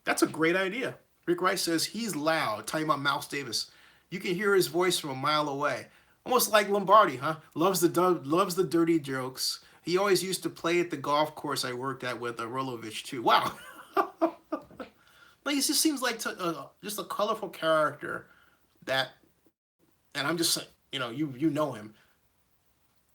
That's a great idea. Rick Rice says he's loud. Talking about Mouse Davis. You can hear his voice from a mile away. Almost like Lombardi, huh? Loves the dirty jokes. He always used to play at the golf course I worked at with Rolovich too. Wow. Like, it just seems like just a colorful character that, and I'm just, you know him,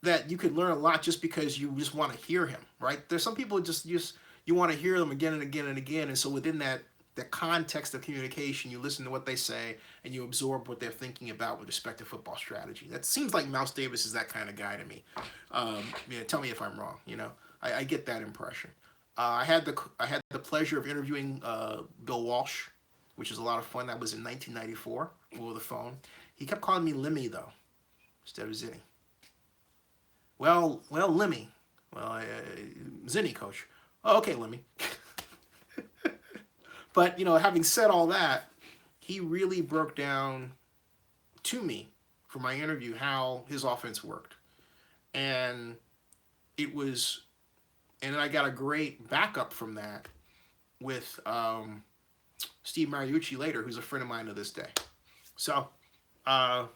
that you could learn a lot just because you just want to hear him, right? There's some people just you want to hear them again and again and again, and so within that context of communication, you listen to what they say and you absorb what they're thinking about with respect to football strategy. That seems like Mouse Davis is that kind of guy to me. Tell me if I'm wrong. I get that impression. I had the pleasure of interviewing Bill Walsh, which is a lot of fun. That was in 1994 over the phone. He kept calling me Lemmy though, instead of Zennie. Well, Lemmy. Well, Zennie, coach. Oh, okay, Lemmy. But having said all that, he really broke down to me for my interview how his offense worked, and I got a great backup from that with Steve Mariucci later, who's a friend of mine to this day. So, uh,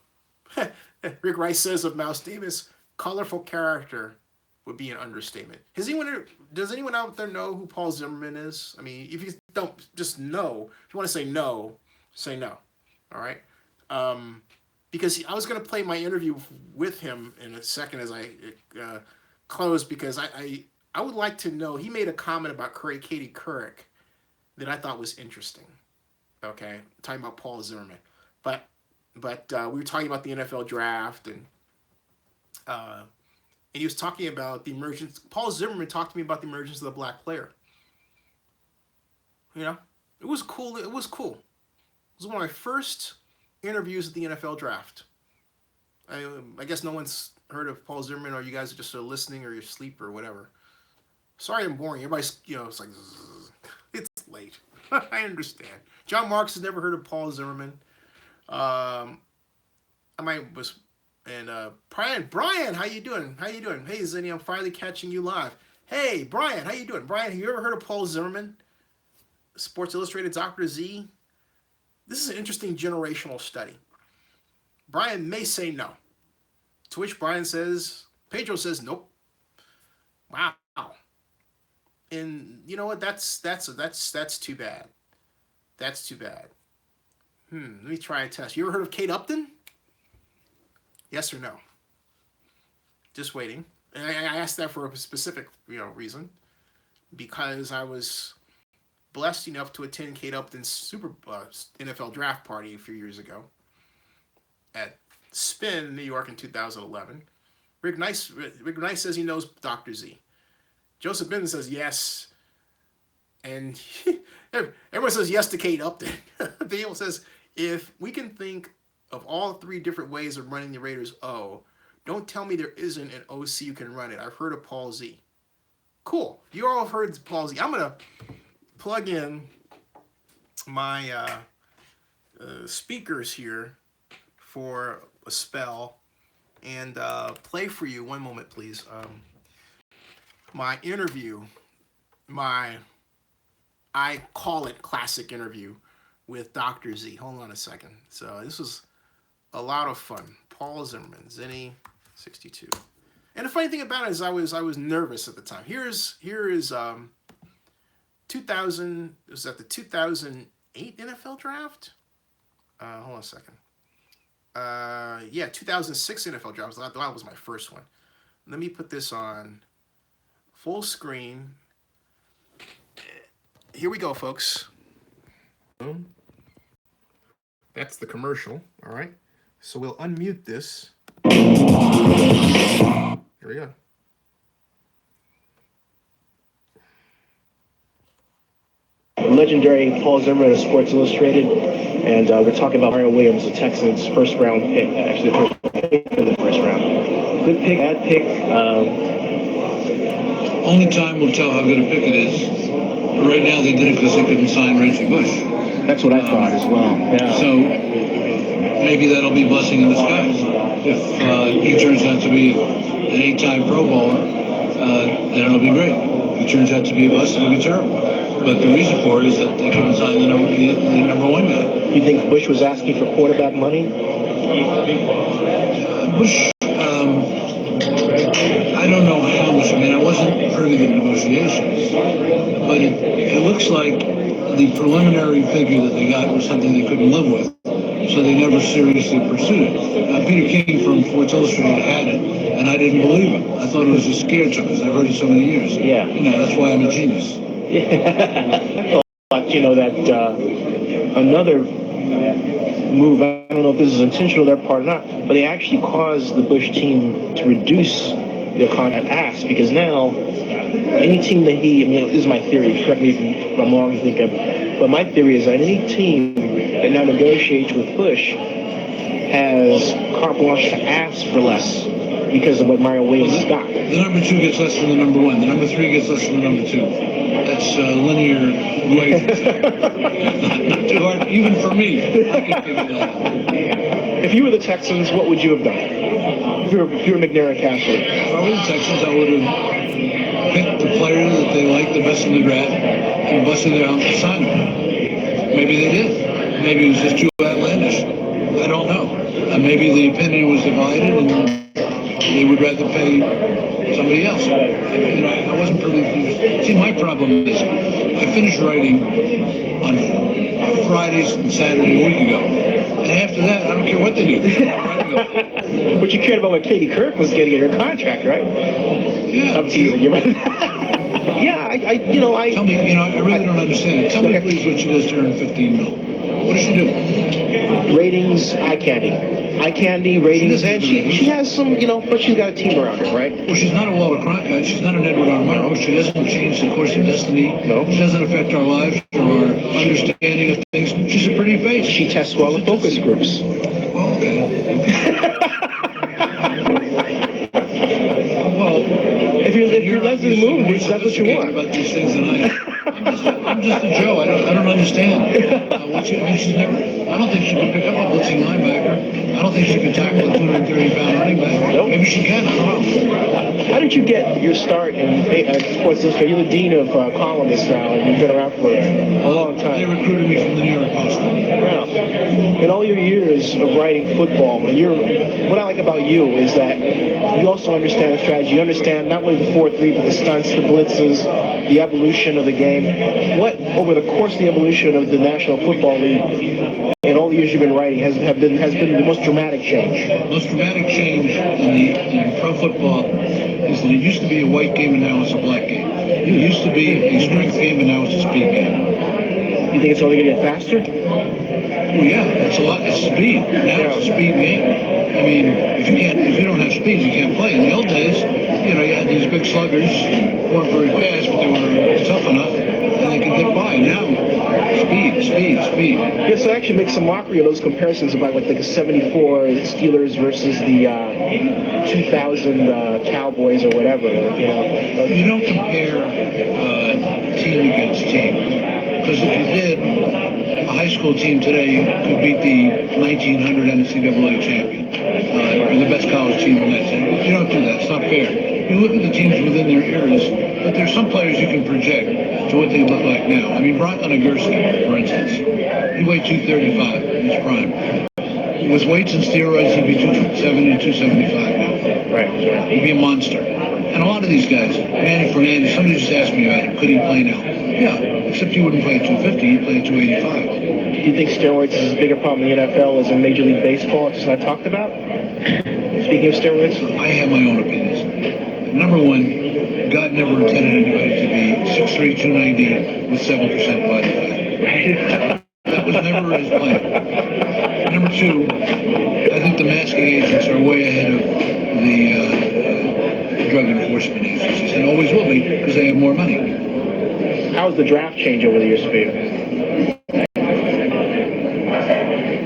Rick Rice says of Mouse Davis, colorful character would be an understatement. Does anyone out there know who Paul Zimmerman is? I mean, if you don't, just know. If you want to say no, say no. All right. Because I was going to play my interview with him in a second as I close, because I would like to know. He made a comment about Katie Couric that I thought was interesting. Okay, talking about Paul Zimmerman, but we were talking about the NFL draft, and he was talking about the emergence. Paul Zimmerman talked to me about the emergence of the black player. You know, it was cool. It was cool. It was one of my first interviews at the NFL draft. I guess no one's heard of Paul Zimmerman, or you guys are just listening, or you're asleep, or whatever. Sorry, I'm boring. Everybody's, it's like, it's late. I understand. John Marks has never heard of Paul Zimmerman. Brian, how you doing? Hey, Zenny, I'm finally catching you live. Hey, Brian, how you doing? Brian, have you ever heard of Paul Zimmerman? Sports Illustrated, Dr. Z. This is an interesting generational study. Brian may say no. To which Pedro says nope. Wow. And you know what? That's too bad. That's too bad. Let me try a test. You ever heard of Kate Upton? Yes or no? Just waiting. And I asked that for a specific, reason, because I was blessed enough to attend Kate Upton's super NFL draft party a few years ago at Spin, New York in 2011. Rick Nice says he knows Dr. Z. Joseph Benton says yes. And everyone says yes to Kate Upton. Daniel says, if we can think of all three different ways of running the Raiders don't tell me there isn't an OC who can run it. I've heard of Paul Z. Cool. You all have heard of Paul Z. I'm going to plug in my speakers here for a spell and play for you. One moment, please. My interview, I call it classic interview with Dr. Z. Hold on a second. So this was a lot of fun. Paul Zimmerman, Zennie62. And the funny thing about it is I was nervous at the time. Here is 2000, was that the 2008 NFL draft? Hold on a second. 2006 NFL draft. That was my first one. Let me put this on full screen. Here we go, folks. That's the commercial, all right? So we'll unmute this. Here we go. Legendary Paul Zimmerman of Sports Illustrated, and we're talking about Mario Williams, the Texans' first-round pick, actually the first pick in the first round. Good pick, bad pick. Only time will tell how good a pick it is. But right now they did it because they couldn't sign Reggie Bush. That's what I thought as well. Yeah. So maybe that'll be blessing in disguise. If he turns out to be an 8-time Pro Bowler, then it'll be great. If he turns out to be a bust, it'll be terrible. But the reason for it is that they couldn't sign the number one guy. You think Bush was asking for quarterback money? Bush, I don't know how much. I mean, I wasn't privy to the negotiations, but it looks like the preliminary figure that they got was something they couldn't live with, so they never seriously pursued it. Peter King from Sports Illustrated had it, and I didn't believe him. I thought it was a scare to because I've heard it so many years. Yeah. That's why I'm a genius. Yeah. I thought, that another move, I don't know if this is intentional on their part or not, but they actually caused the Bush team to reduce their contract ask, because now any team that this is my theory, correct me if I'm wrong, but my theory is that any team that now negotiates with Bush has carte blanche to ask for less because of what Mario Williams has got. The number 2 gets less than the number 1. The number 3 gets less than the number 2. That's linear equations. Not too hard, even for me. I can figure that out. If you were the Texans, what would you have done? If you were McNair and Castle? If I were the Texans, I would have picked the player that they liked the best in the draft and busted it out and signed him. Maybe they did. Maybe it was just too outlandish. to pay somebody else. You know, I wasn't privy to. See, my problem is I finished writing on Fridays and Saturday a week ago, and after that, I don't care what they do. But you cared about what Katie Kirk was getting in her contract, right? Yeah. Up to you. Yeah, I. Tell me, I really don't understand it. Tell me, please, what she does to earn 15 mil. What does she do? Ratings, eye candy, ratings, and she has some, but she's got a team around her, right? Well, she's not a Walter Cronkite. She's not an Edward R. Murrow. She doesn't change the course of destiny. No. She doesn't affect our lives or our understanding of things. She's a pretty face. She tests well in focus groups. Well, okay. Well, if you're Leslie Moon, that's what you want. About these things than I am. I'm just a Joe. I don't understand. She's never. I don't think she can pick up a blitzing linebacker. I don't think she can tackle a 230-pound running back. Nope. Maybe she can. I don't know. How did you get your start in Sports Illustrated? You're the dean of columnists now, and you've been around for a long time. They recruited me from the New York Post. Wow. In all your years of writing football, what I like about you is that you also understand the strategy. You understand not only the 4-3, but the stunts, the blitzes, the evolution of the game. What, over the course of the evolution of the National Football League, in all the years you've been writing, has been the most dramatic change? The most dramatic change in pro football is that it used to be a white game and now it's a black game. It used to be a strength game and now it's a speed game. You think it's only going to get faster? Well, yeah, it's speed. Now it's a speed game. I mean, if you don't have speed, you can't play. In the old days, you had these big sluggers who weren't very fast, but they were tough enough and they could get by. Now, speed. Yes, I actually make some mockery of those comparisons about like a 74 Steelers versus the 2000 Cowboys or whatever. You don't compare team against team, because if you did, a high school team today could beat the 1900 NCAA champion, or the best college team in that team. You don't do that. It's not fair. You look at the teams within their eras, but there's some players you can project to what they look like now. I mean, Brock Nagurski, for instance, he weighed 235 in his prime. With weights and steroids, he'd be 270 to 275 now. Right. He'd be a monster. And a lot of these guys, Manny Fernandez, somebody just asked me about him. Could he play now? Yeah, except he wouldn't play at 250, he'd play at 285. Do you think steroids is a bigger problem in the NFL as in Major League Baseball? It's not talked about? Speaking of steroids? I have my own opinions. Number one, God never intended anybody to be 6'3", 290 with 7% body fat. That was never his plan. Number two, I think the masking agents are way ahead of the drug enforcement agencies, and always will be, because they have more money. How's the draft change over the years for you?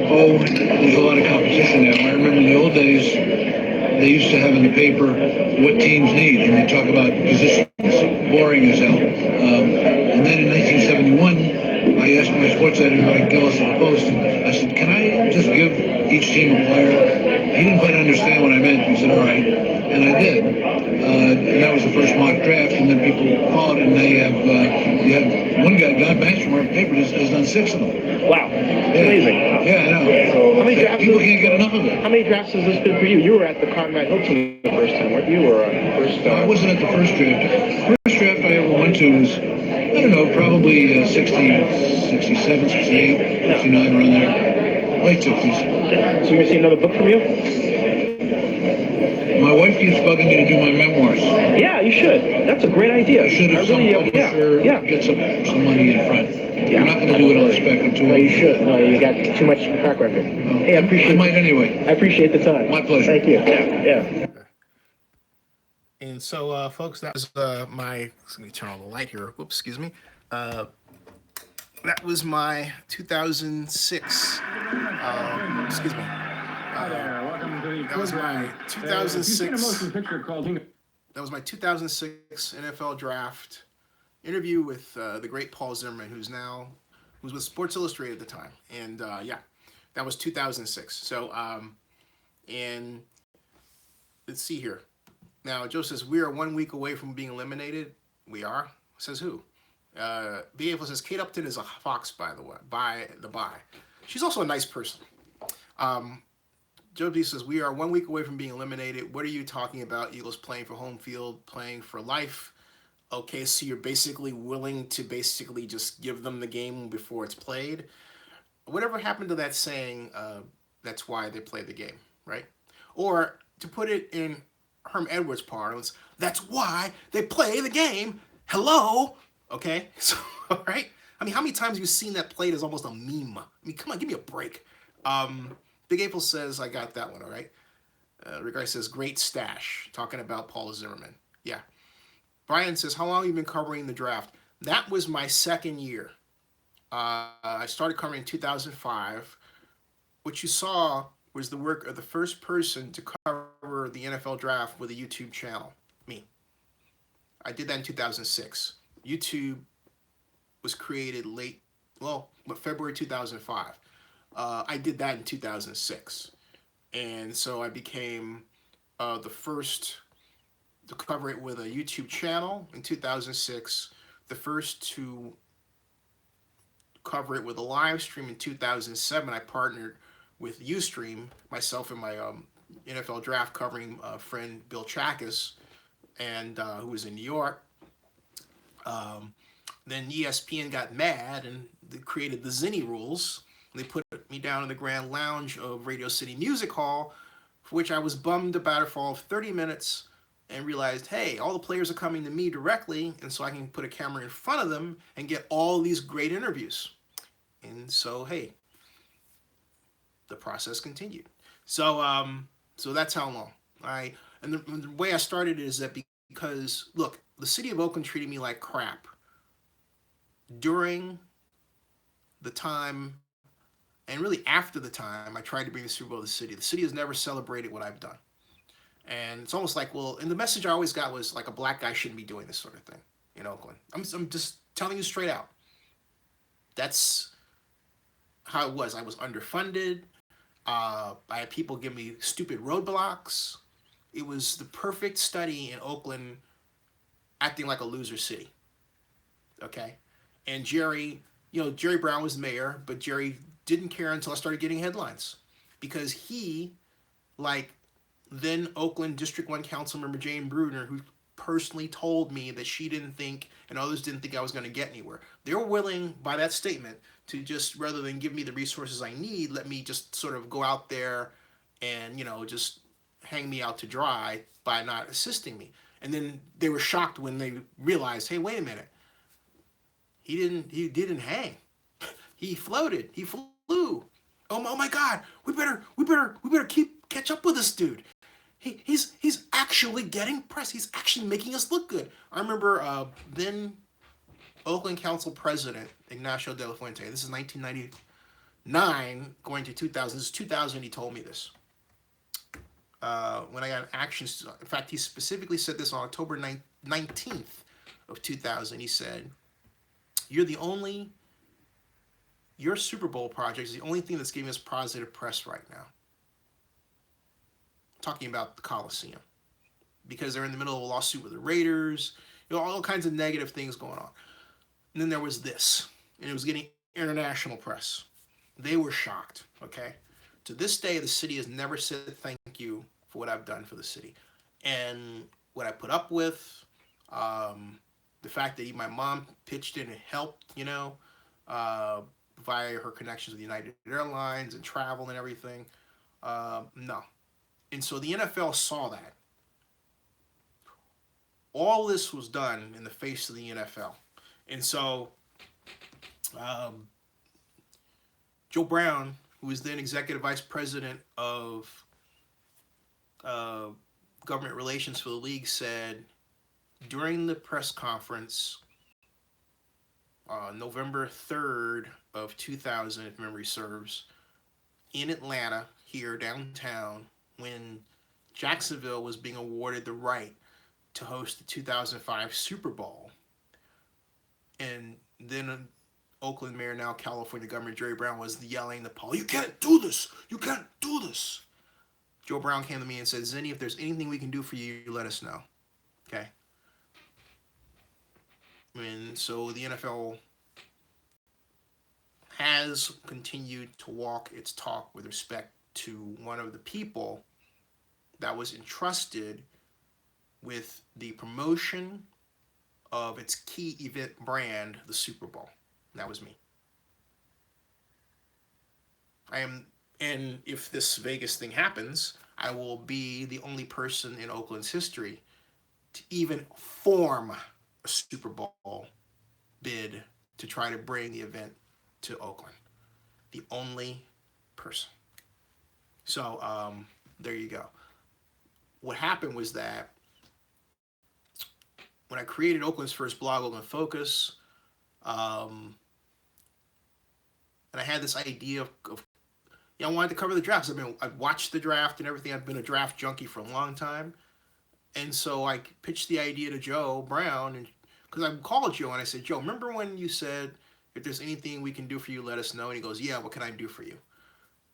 Oh, there's a lot of competition now. I remember in the old days, they used to have in the paper what teams need, and they talk about positions. Boring as hell. And then in 1971, I asked my sports editor, Mike Gillis of the Post, I said, can I just give each team a player? He didn't quite understand what I meant. He said, all right. And I did. And that was the first mock draft, and then people called, and they have, you have one guy, Guy Banks from our paper, has done 6 of them. Wow. Amazing. Yeah, I know. So how many drafts? People can't get enough of it. How many drafts has this been for you? You were at the Conrad Hilton the first time, weren't you? Or first? No, I wasn't at the first draft. First draft I ever went to was, I don't know, probably 67, 68, 69, around there. Late 60s. So we're going to see another book from you? My wife keeps bugging me to do my memoirs. Yeah, you should. That's a great idea. I should have some publisher get some money in front. Yeah. I'm not going to do it on the spectrum too. No, you should. No, you got too much track record. Hey, I might anyway. I appreciate the time. My pleasure. Thank you. Yeah. And so, folks, that was my. Let me turn on the light here. Whoops, excuse me. That was my 2006. Excuse me. That was my 2006. That was my 2006 NFL draft interview with the great Paul Zimmerman, who was with Sports Illustrated at the time, and yeah, that was 2006. So, and let's see here. Now, Joe says we are 1 week away from being eliminated. We are. Says who? BA says Kate Upton is a fox, by the way. By the by, she's also a nice person. Joe B says, we are 1 week away from being eliminated. What are you talking about? Eagles playing for home field, playing for life. Okay, so you're basically willing to basically just give them the game before it's played. Whatever happened to that saying, that's why they play the game, right? Or to put it in Herm Edwards parlance, that's why they play the game. Hello? Okay? So, all right? I mean, how many times have you seen that played as almost a meme? I mean, come on, give me a break. Big April says, I got that one, all right? Rick Guy says, great stash, talking about Paul Zimmerman. Yeah. Brian says, how long have you been covering the draft? That was my second year. I started covering in 2005. What you saw was the work of the first person to cover the NFL draft with a YouTube channel, me. I did that in 2006. YouTube was created February 2005. I did that in 2006. And so I became the first to cover it with a YouTube channel in 2006, the first to cover it with a live stream in 2007. I partnered with Ustream, myself and my NFL draft covering friend Bill Chackus, and who was in New York. Then ESPN got mad and they created the Zennie rules. They put me down in the Grand Lounge of Radio City Music Hall, for which I was bummed about it for all of 30 minutes and realized, hey, all the players are coming to me directly, and so I can put a camera in front of them and get all these great interviews. And so, hey, the process continued. So, so that's how long. All right. And the way I started is that because, look, the city of Oakland treated me like crap during the time, and really after the time I tried to bring the Super Bowl to the city. The city has never celebrated what I've done. And it's almost like, well, and the message I always got was like, a black guy shouldn't be doing this sort of thing in Oakland. I'm just telling you straight out. That's how it was. I was underfunded. I had people give me stupid roadblocks. It was the perfect study in Oakland acting like a loser city. Okay? And Jerry Brown was mayor, but Jerry didn't care until I started getting headlines. Because he, like then Oakland District 1 Councilmember Jane Bruner, who personally told me that she didn't think, and others didn't think I was going to get anywhere. They were willing, by that statement, to just, rather than give me the resources I need, let me just sort of go out there and, just hang me out to dry by not assisting me. And then they were shocked when they realized, hey, wait a minute. He didn't hang. He floated. He flew. Oh my God. We better catch up with this dude. He's actually getting press. He's actually making us look good. I remember then Oakland Council President Ignacio de la Fuente. This is 1999 going to 2000. This is 2000. He told me this. When I got actions, in fact, he specifically said this on October 19th of 2000. He said, your Super Bowl project is the only thing that's giving us positive press right now. Talking about the Coliseum. Because they're in the middle of a lawsuit with the Raiders, all kinds of negative things going on. And then there was this, and it was getting international press. They were shocked, okay? To this day, the city has never said thank you for what I've done for the city. And what I put up with, the fact that my mom pitched in and helped, via her connections with United Airlines and travel and everything, no. And so the NFL saw that. All this was done in the face of the NFL. And so Joe Brown, who was then executive vice president of government relations for the league, said during the press conference, November 3rd of 2000, if memory serves, in Atlanta, here downtown, when Jacksonville was being awarded the right to host the 2005 Super Bowl. And then Oakland Mayor, now California Governor Jerry Brown, was yelling to Paul, you can't do this! You can't do this! Joe Brown came to me and said, Zennie, if there's anything we can do for you, let us know. Okay? And so the NFL has continued to walk its talk with respect to one of the people that was entrusted with the promotion of its key event brand, the Super Bowl. And that was me. And if this Vegas thing happens, I will be the only person in Oakland's history to even form a Super Bowl bid to try to bring the event to Oakland. The only person. So there you go. What happened was that when I created Oakland's first blog, Oakland Focus, and I had this idea of I wanted to cover the drafts. I've watched the draft and everything. I've been a draft junkie for a long time. And so I pitched the idea to Joe Brown, and because I called Joe and I said, Joe, remember when you said, if there's anything we can do for you, let us know? And he goes, yeah, what can I do for you?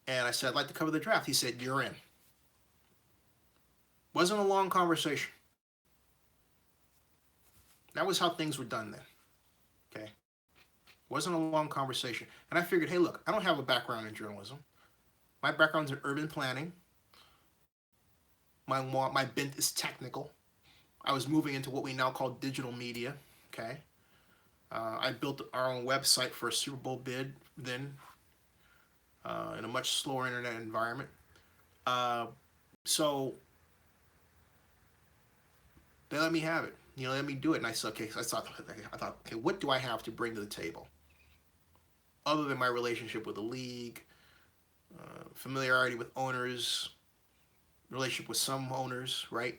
And I said, I'd like to cover the draft. He said, you're in. Wasn't a long conversation. That was how things were done then. Okay? Wasn't a long conversation. And I figured, hey, look, I don't have a background in journalism. My background's in urban planning. My bent is technical. I was moving into what we now call digital media. Okay? I built our own website for a Super Bowl bid then in a much slower internet environment. So they let me have it. Let me do it. And I said, okay. So I thought, okay, what do I have to bring to the table? Other than my relationship with the league, familiarity with owners, relationship with some owners, right?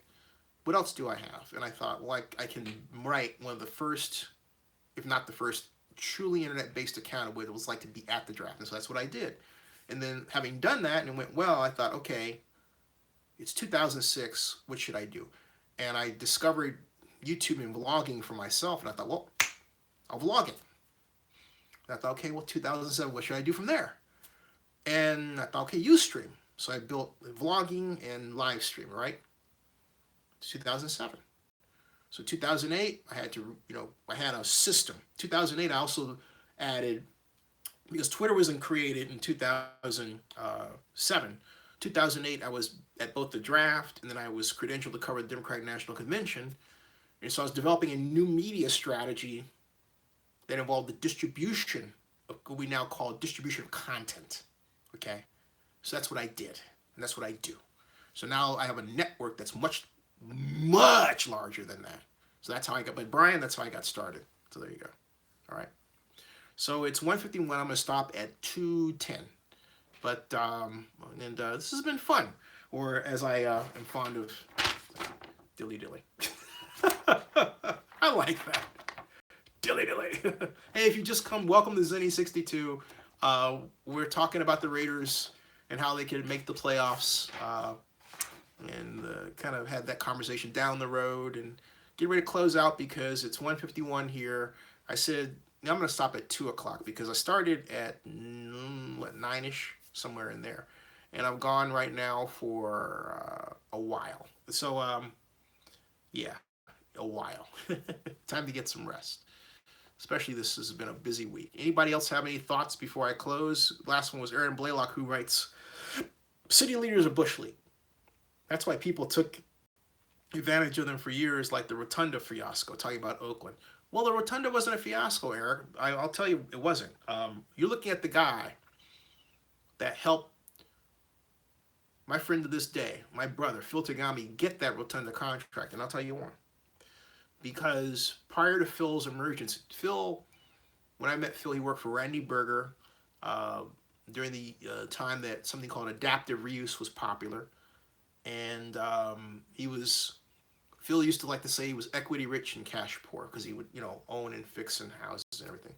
What else do I have? And I thought, well, I can write one of the first, if not the first, truly internet-based account of what it was like to be at the draft. And so that's what I did. And then having done that and it went well, I thought, okay, it's 2006. What should I do? And I discovered YouTube and vlogging for myself. And I thought, well, I'll vlog it. And I thought, okay, well, 2007, what should I do from there? And I thought, okay, Ustream. So I built vlogging and live stream, right? 2007. So 2008, I had to, I had a system. 2008, I also added, because Twitter wasn't created in 2007. 2008, I was at both the draft, and then I was credentialed to cover the Democratic National Convention. And so I was developing a new media strategy that involved the distribution of what we now call distribution of content. Okay? So that's what I did, and that's what I do. So now I have a network that's much, much larger than that. So that's how I got, but Brian, that's how I got started. So there you go. All right. So it's 1:51. I'm going to stop at 2:10. But, this has been fun. Or as I am fond of, Dilly Dilly. I like that. Dilly Dilly. Hey, if you just come, welcome to Zennie62. We're talking about the Raiders and how they could make the playoffs. And kind of had that conversation down the road and get ready to close out because it's 1:51 here. I said, I'm going to stop at 2 o'clock because I started at, 9-ish, somewhere in there. And I'm gone right now for a while. So, yeah, a while. Time to get some rest. Especially this has been a busy week. Anybody else have any thoughts before I close? Last one was Aaron Blaylock, who writes, city leaders are Bush League. That's why people took advantage of them for years, like the Rotunda fiasco, talking about Oakland. Well, the Rotunda wasn't a fiasco, Eric. I'll tell you, it wasn't. You're looking at the guy that helped my friend to this day, my brother, Phil Tagami, get that Rotunda contract. And I'll tell you why. Because prior to Phil's emergence, when I met Phil, he worked for Randy Berger during the time that something called adaptive reuse was popular. And Phil used to like to say he was equity rich and cash poor because he would, own and fix and houses and everything.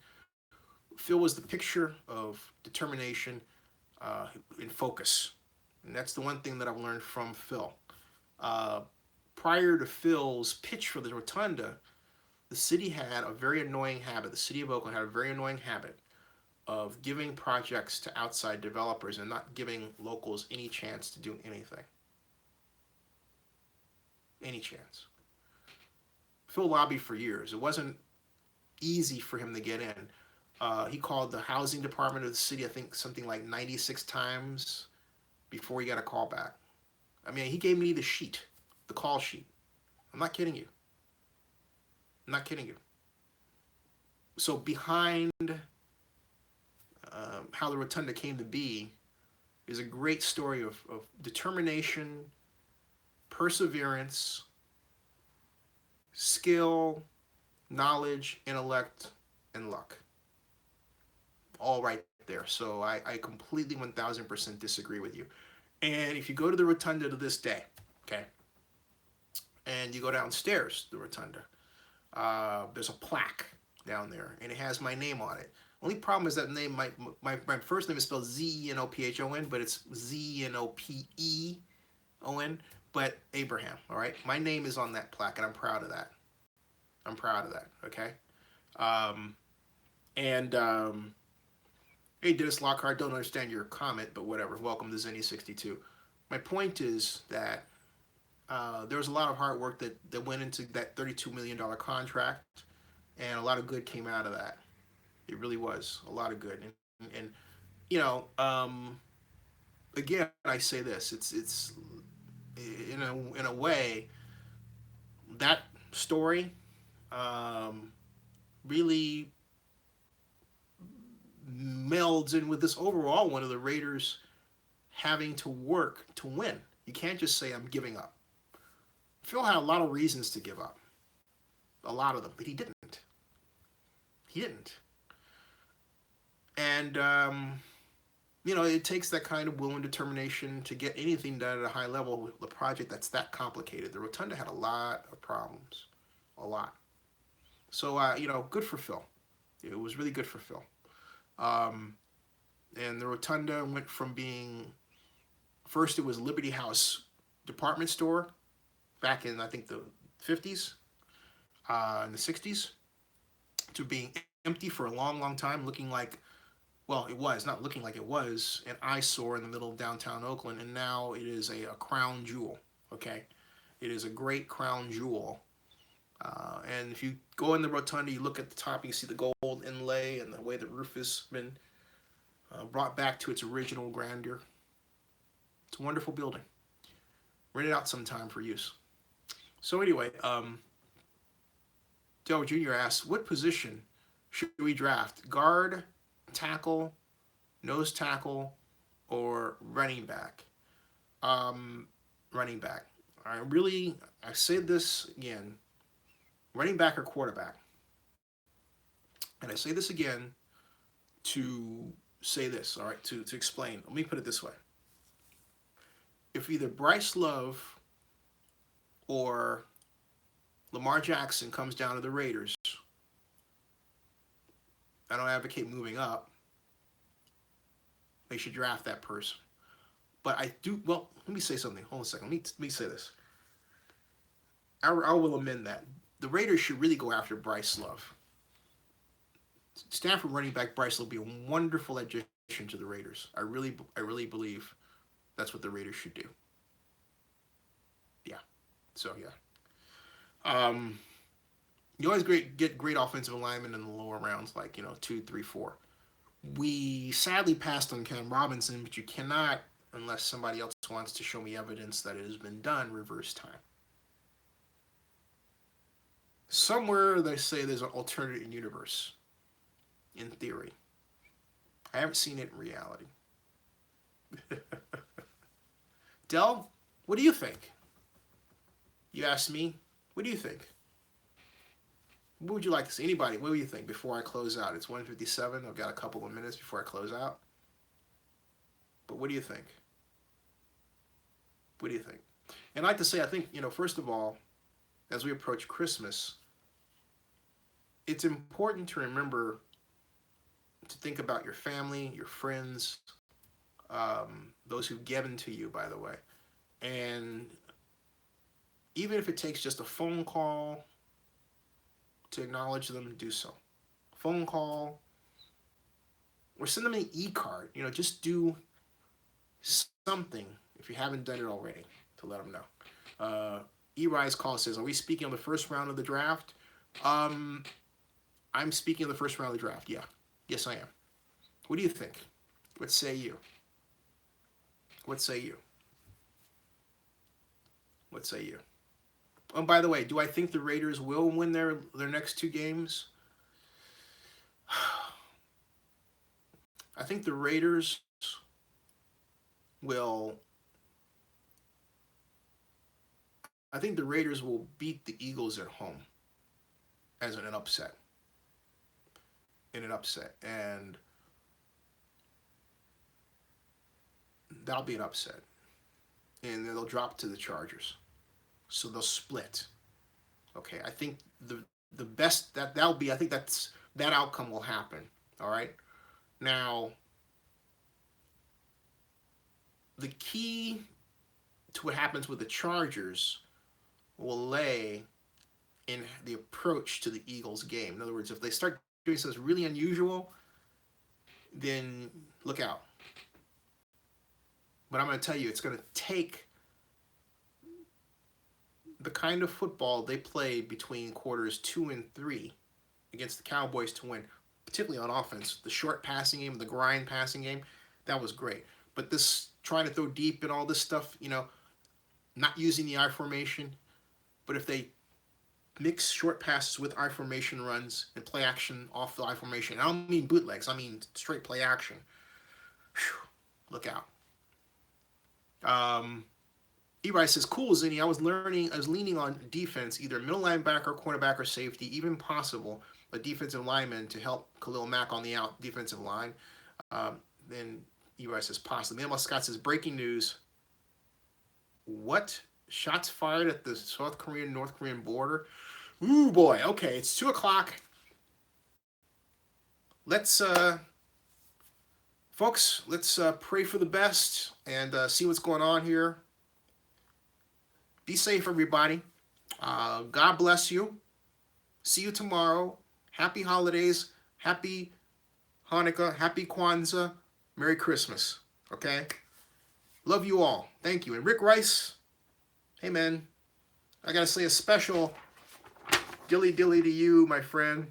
Phil was the picture of determination and focus. And that's the one thing that I've learned from Phil. Prior to Phil's pitch for the Rotunda, the city had a very annoying habit. The city of Oakland had a very annoying habit of giving projects to outside developers and not giving locals any chance to do anything. Any chance. Phil lobbied for years. It wasn't easy for him to get in. He called the housing department of the city, I think, something like 96 times before he got a call back. I mean, he gave me the sheet, the call sheet. I'm not kidding you. I'm not kidding you. So behind how the Rotunda came to be is a great story of determination, perseverance, skill, knowledge, intellect, and luck. All right there. So I completely 1000% disagree with you. And if you go to the Rotunda to this day, okay, and you go downstairs the Rotunda, there's a plaque down there, and it has my name on it. Only problem is that name, my first name is spelled Zenophon, but it's Zenopeon, but Abraham, all right? My name is on that plaque, and I'm proud of that. I'm proud of that, okay? Hey, Dennis Lockhart, don't understand your comment, but whatever. Welcome to Zennie62. My point is that there was a lot of hard work that went into that $32 million contract, and a lot of good came out of that. It really was a lot of good. And you know, again, I say this: it's in a way that story really melds in with this overall one of the Raiders having to work to win. You can't just say I'm giving up. Phil had a lot of reasons to give up, a lot of them, but he didn't. He didn't. And you know, it takes that kind of will and determination to get anything done at a high level with a project that's that complicated. The Rotunda had a lot of problems, a lot. So you know, good for Phil. It was really good for Phil. And the Rotunda went from being, first it was Liberty House department store back in, I think, the 50s, and the 60s, to being empty for a long, long time, looking like, well, it was, not looking like it was, an eyesore in the middle of downtown Oakland, and now it is a crown jewel, okay? It is a great crown jewel. And if you go in the Rotunda, you look at the top, you see the gold inlay and the way the roof has been brought back to its original grandeur. It's a wonderful building. Rent it out sometime for use. So anyway, Joe Jr. asks, what position should we draft? Guard, tackle, nose tackle, or running back? Running back. I say this again, running back or quarterback. And I say this again to say this, all right, to explain. Let me put it this way. If either Bryce Love or Lamar Jackson comes down to the Raiders, I don't advocate moving up. They should draft that person. But I do, well, let me say something. Hold on a second. Let me say this. I will amend that. The Raiders should really go after Bryce Love. Stanford running back Bryce Love will be a wonderful addition to the Raiders. I really believe that's what the Raiders should do. Yeah. So, yeah. You always get great offensive alignment in the lower rounds, like, 2, 3, 4. We sadly passed on Ken Robinson, but you cannot, unless somebody else wants to show me evidence that it has been done, reverse time. Somewhere they say there's an alternate universe, in theory. I haven't seen it in reality. Del, what do you think? You asked me, what do you think? What would you like to see? Anybody, what do you think before I close out? It's 1:57. I've got a couple of minutes before I close out. But what do you think? What do you think? And I'd like to say, I think, first of all, as we approach Christmas, it's important to remember to think about your family, your friends, those who've given to you, by the way. And even if it takes just a phone call to acknowledge them, do so. Phone call, or send them an e-card. Just do something if you haven't done it already to let them know. E-Rise Call says, are we speaking on the first round of the draft? I'm speaking of the first round of the draft, yeah. Yes, I am. What do you think? What say you? What say you? What say you? Oh, by the way, do I think the Raiders will win their next 2 games? I think the Raiders will. I think the Raiders will beat the Eagles at home as an upset. In an upset, and that'll be an upset, and they'll drop to the Chargers, so they'll split. Okay, I think the best that'll be. I think that outcome will happen. All right, now the key to what happens with the Chargers will lay in the approach to the Eagles game. In other words, if they start doing something really unusual, then look out. But I'm going to tell you, it's going to take the kind of football they played between quarters 2 and 3 against the Cowboys to win, particularly on offense. The short passing game, the grind passing game, that was great. But this trying to throw deep and all this stuff, not using the I formation, but if they mix short passes with I formation runs and play action off the I formation, I don't mean bootlegs, I mean straight play action. Whew, look out. Eli says, cool, Zennie. I was leaning on defense, either middle linebacker, cornerback, or safety, even possible a defensive lineman to help Khalil Mack on the out defensive line. Then Eli says, possibly. Emma Scott says, breaking news. What? Shots fired at the South Korean-North Korean border? Ooh, boy. Okay, it's 2 o'clock. Let's, folks, let's pray for the best and see what's going on here. Be safe, everybody. God bless you. See you tomorrow. Happy holidays. Happy Hanukkah. Happy Kwanzaa. Merry Christmas. Okay? Love you all. Thank you. And Rick Rice, hey, man, I got to say a special dilly dilly to you, my friend,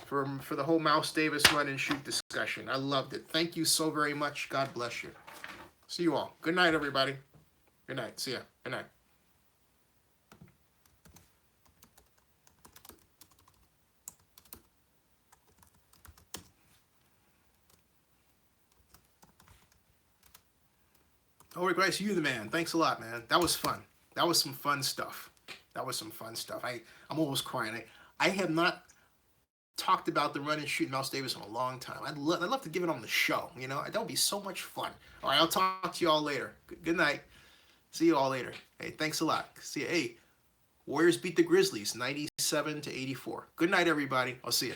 for the whole Mouse Davis run and shoot discussion. I loved it. Thank you so very much. God bless you. See you all. Good night, everybody. Good night. See ya. Good night. Oh, Rick Rice, you the man. Thanks a lot, man. That was fun. That was some fun stuff. I'm almost crying. I have not talked about the run and shoot Mouse Davis in a long time. I'd love to give it on the show. That would be so much fun. All right, I'll talk to you all later. Good night. See you all later. Hey, thanks a lot. See you. Hey, Warriors beat the Grizzlies 97-84. Good night, everybody. I'll see you.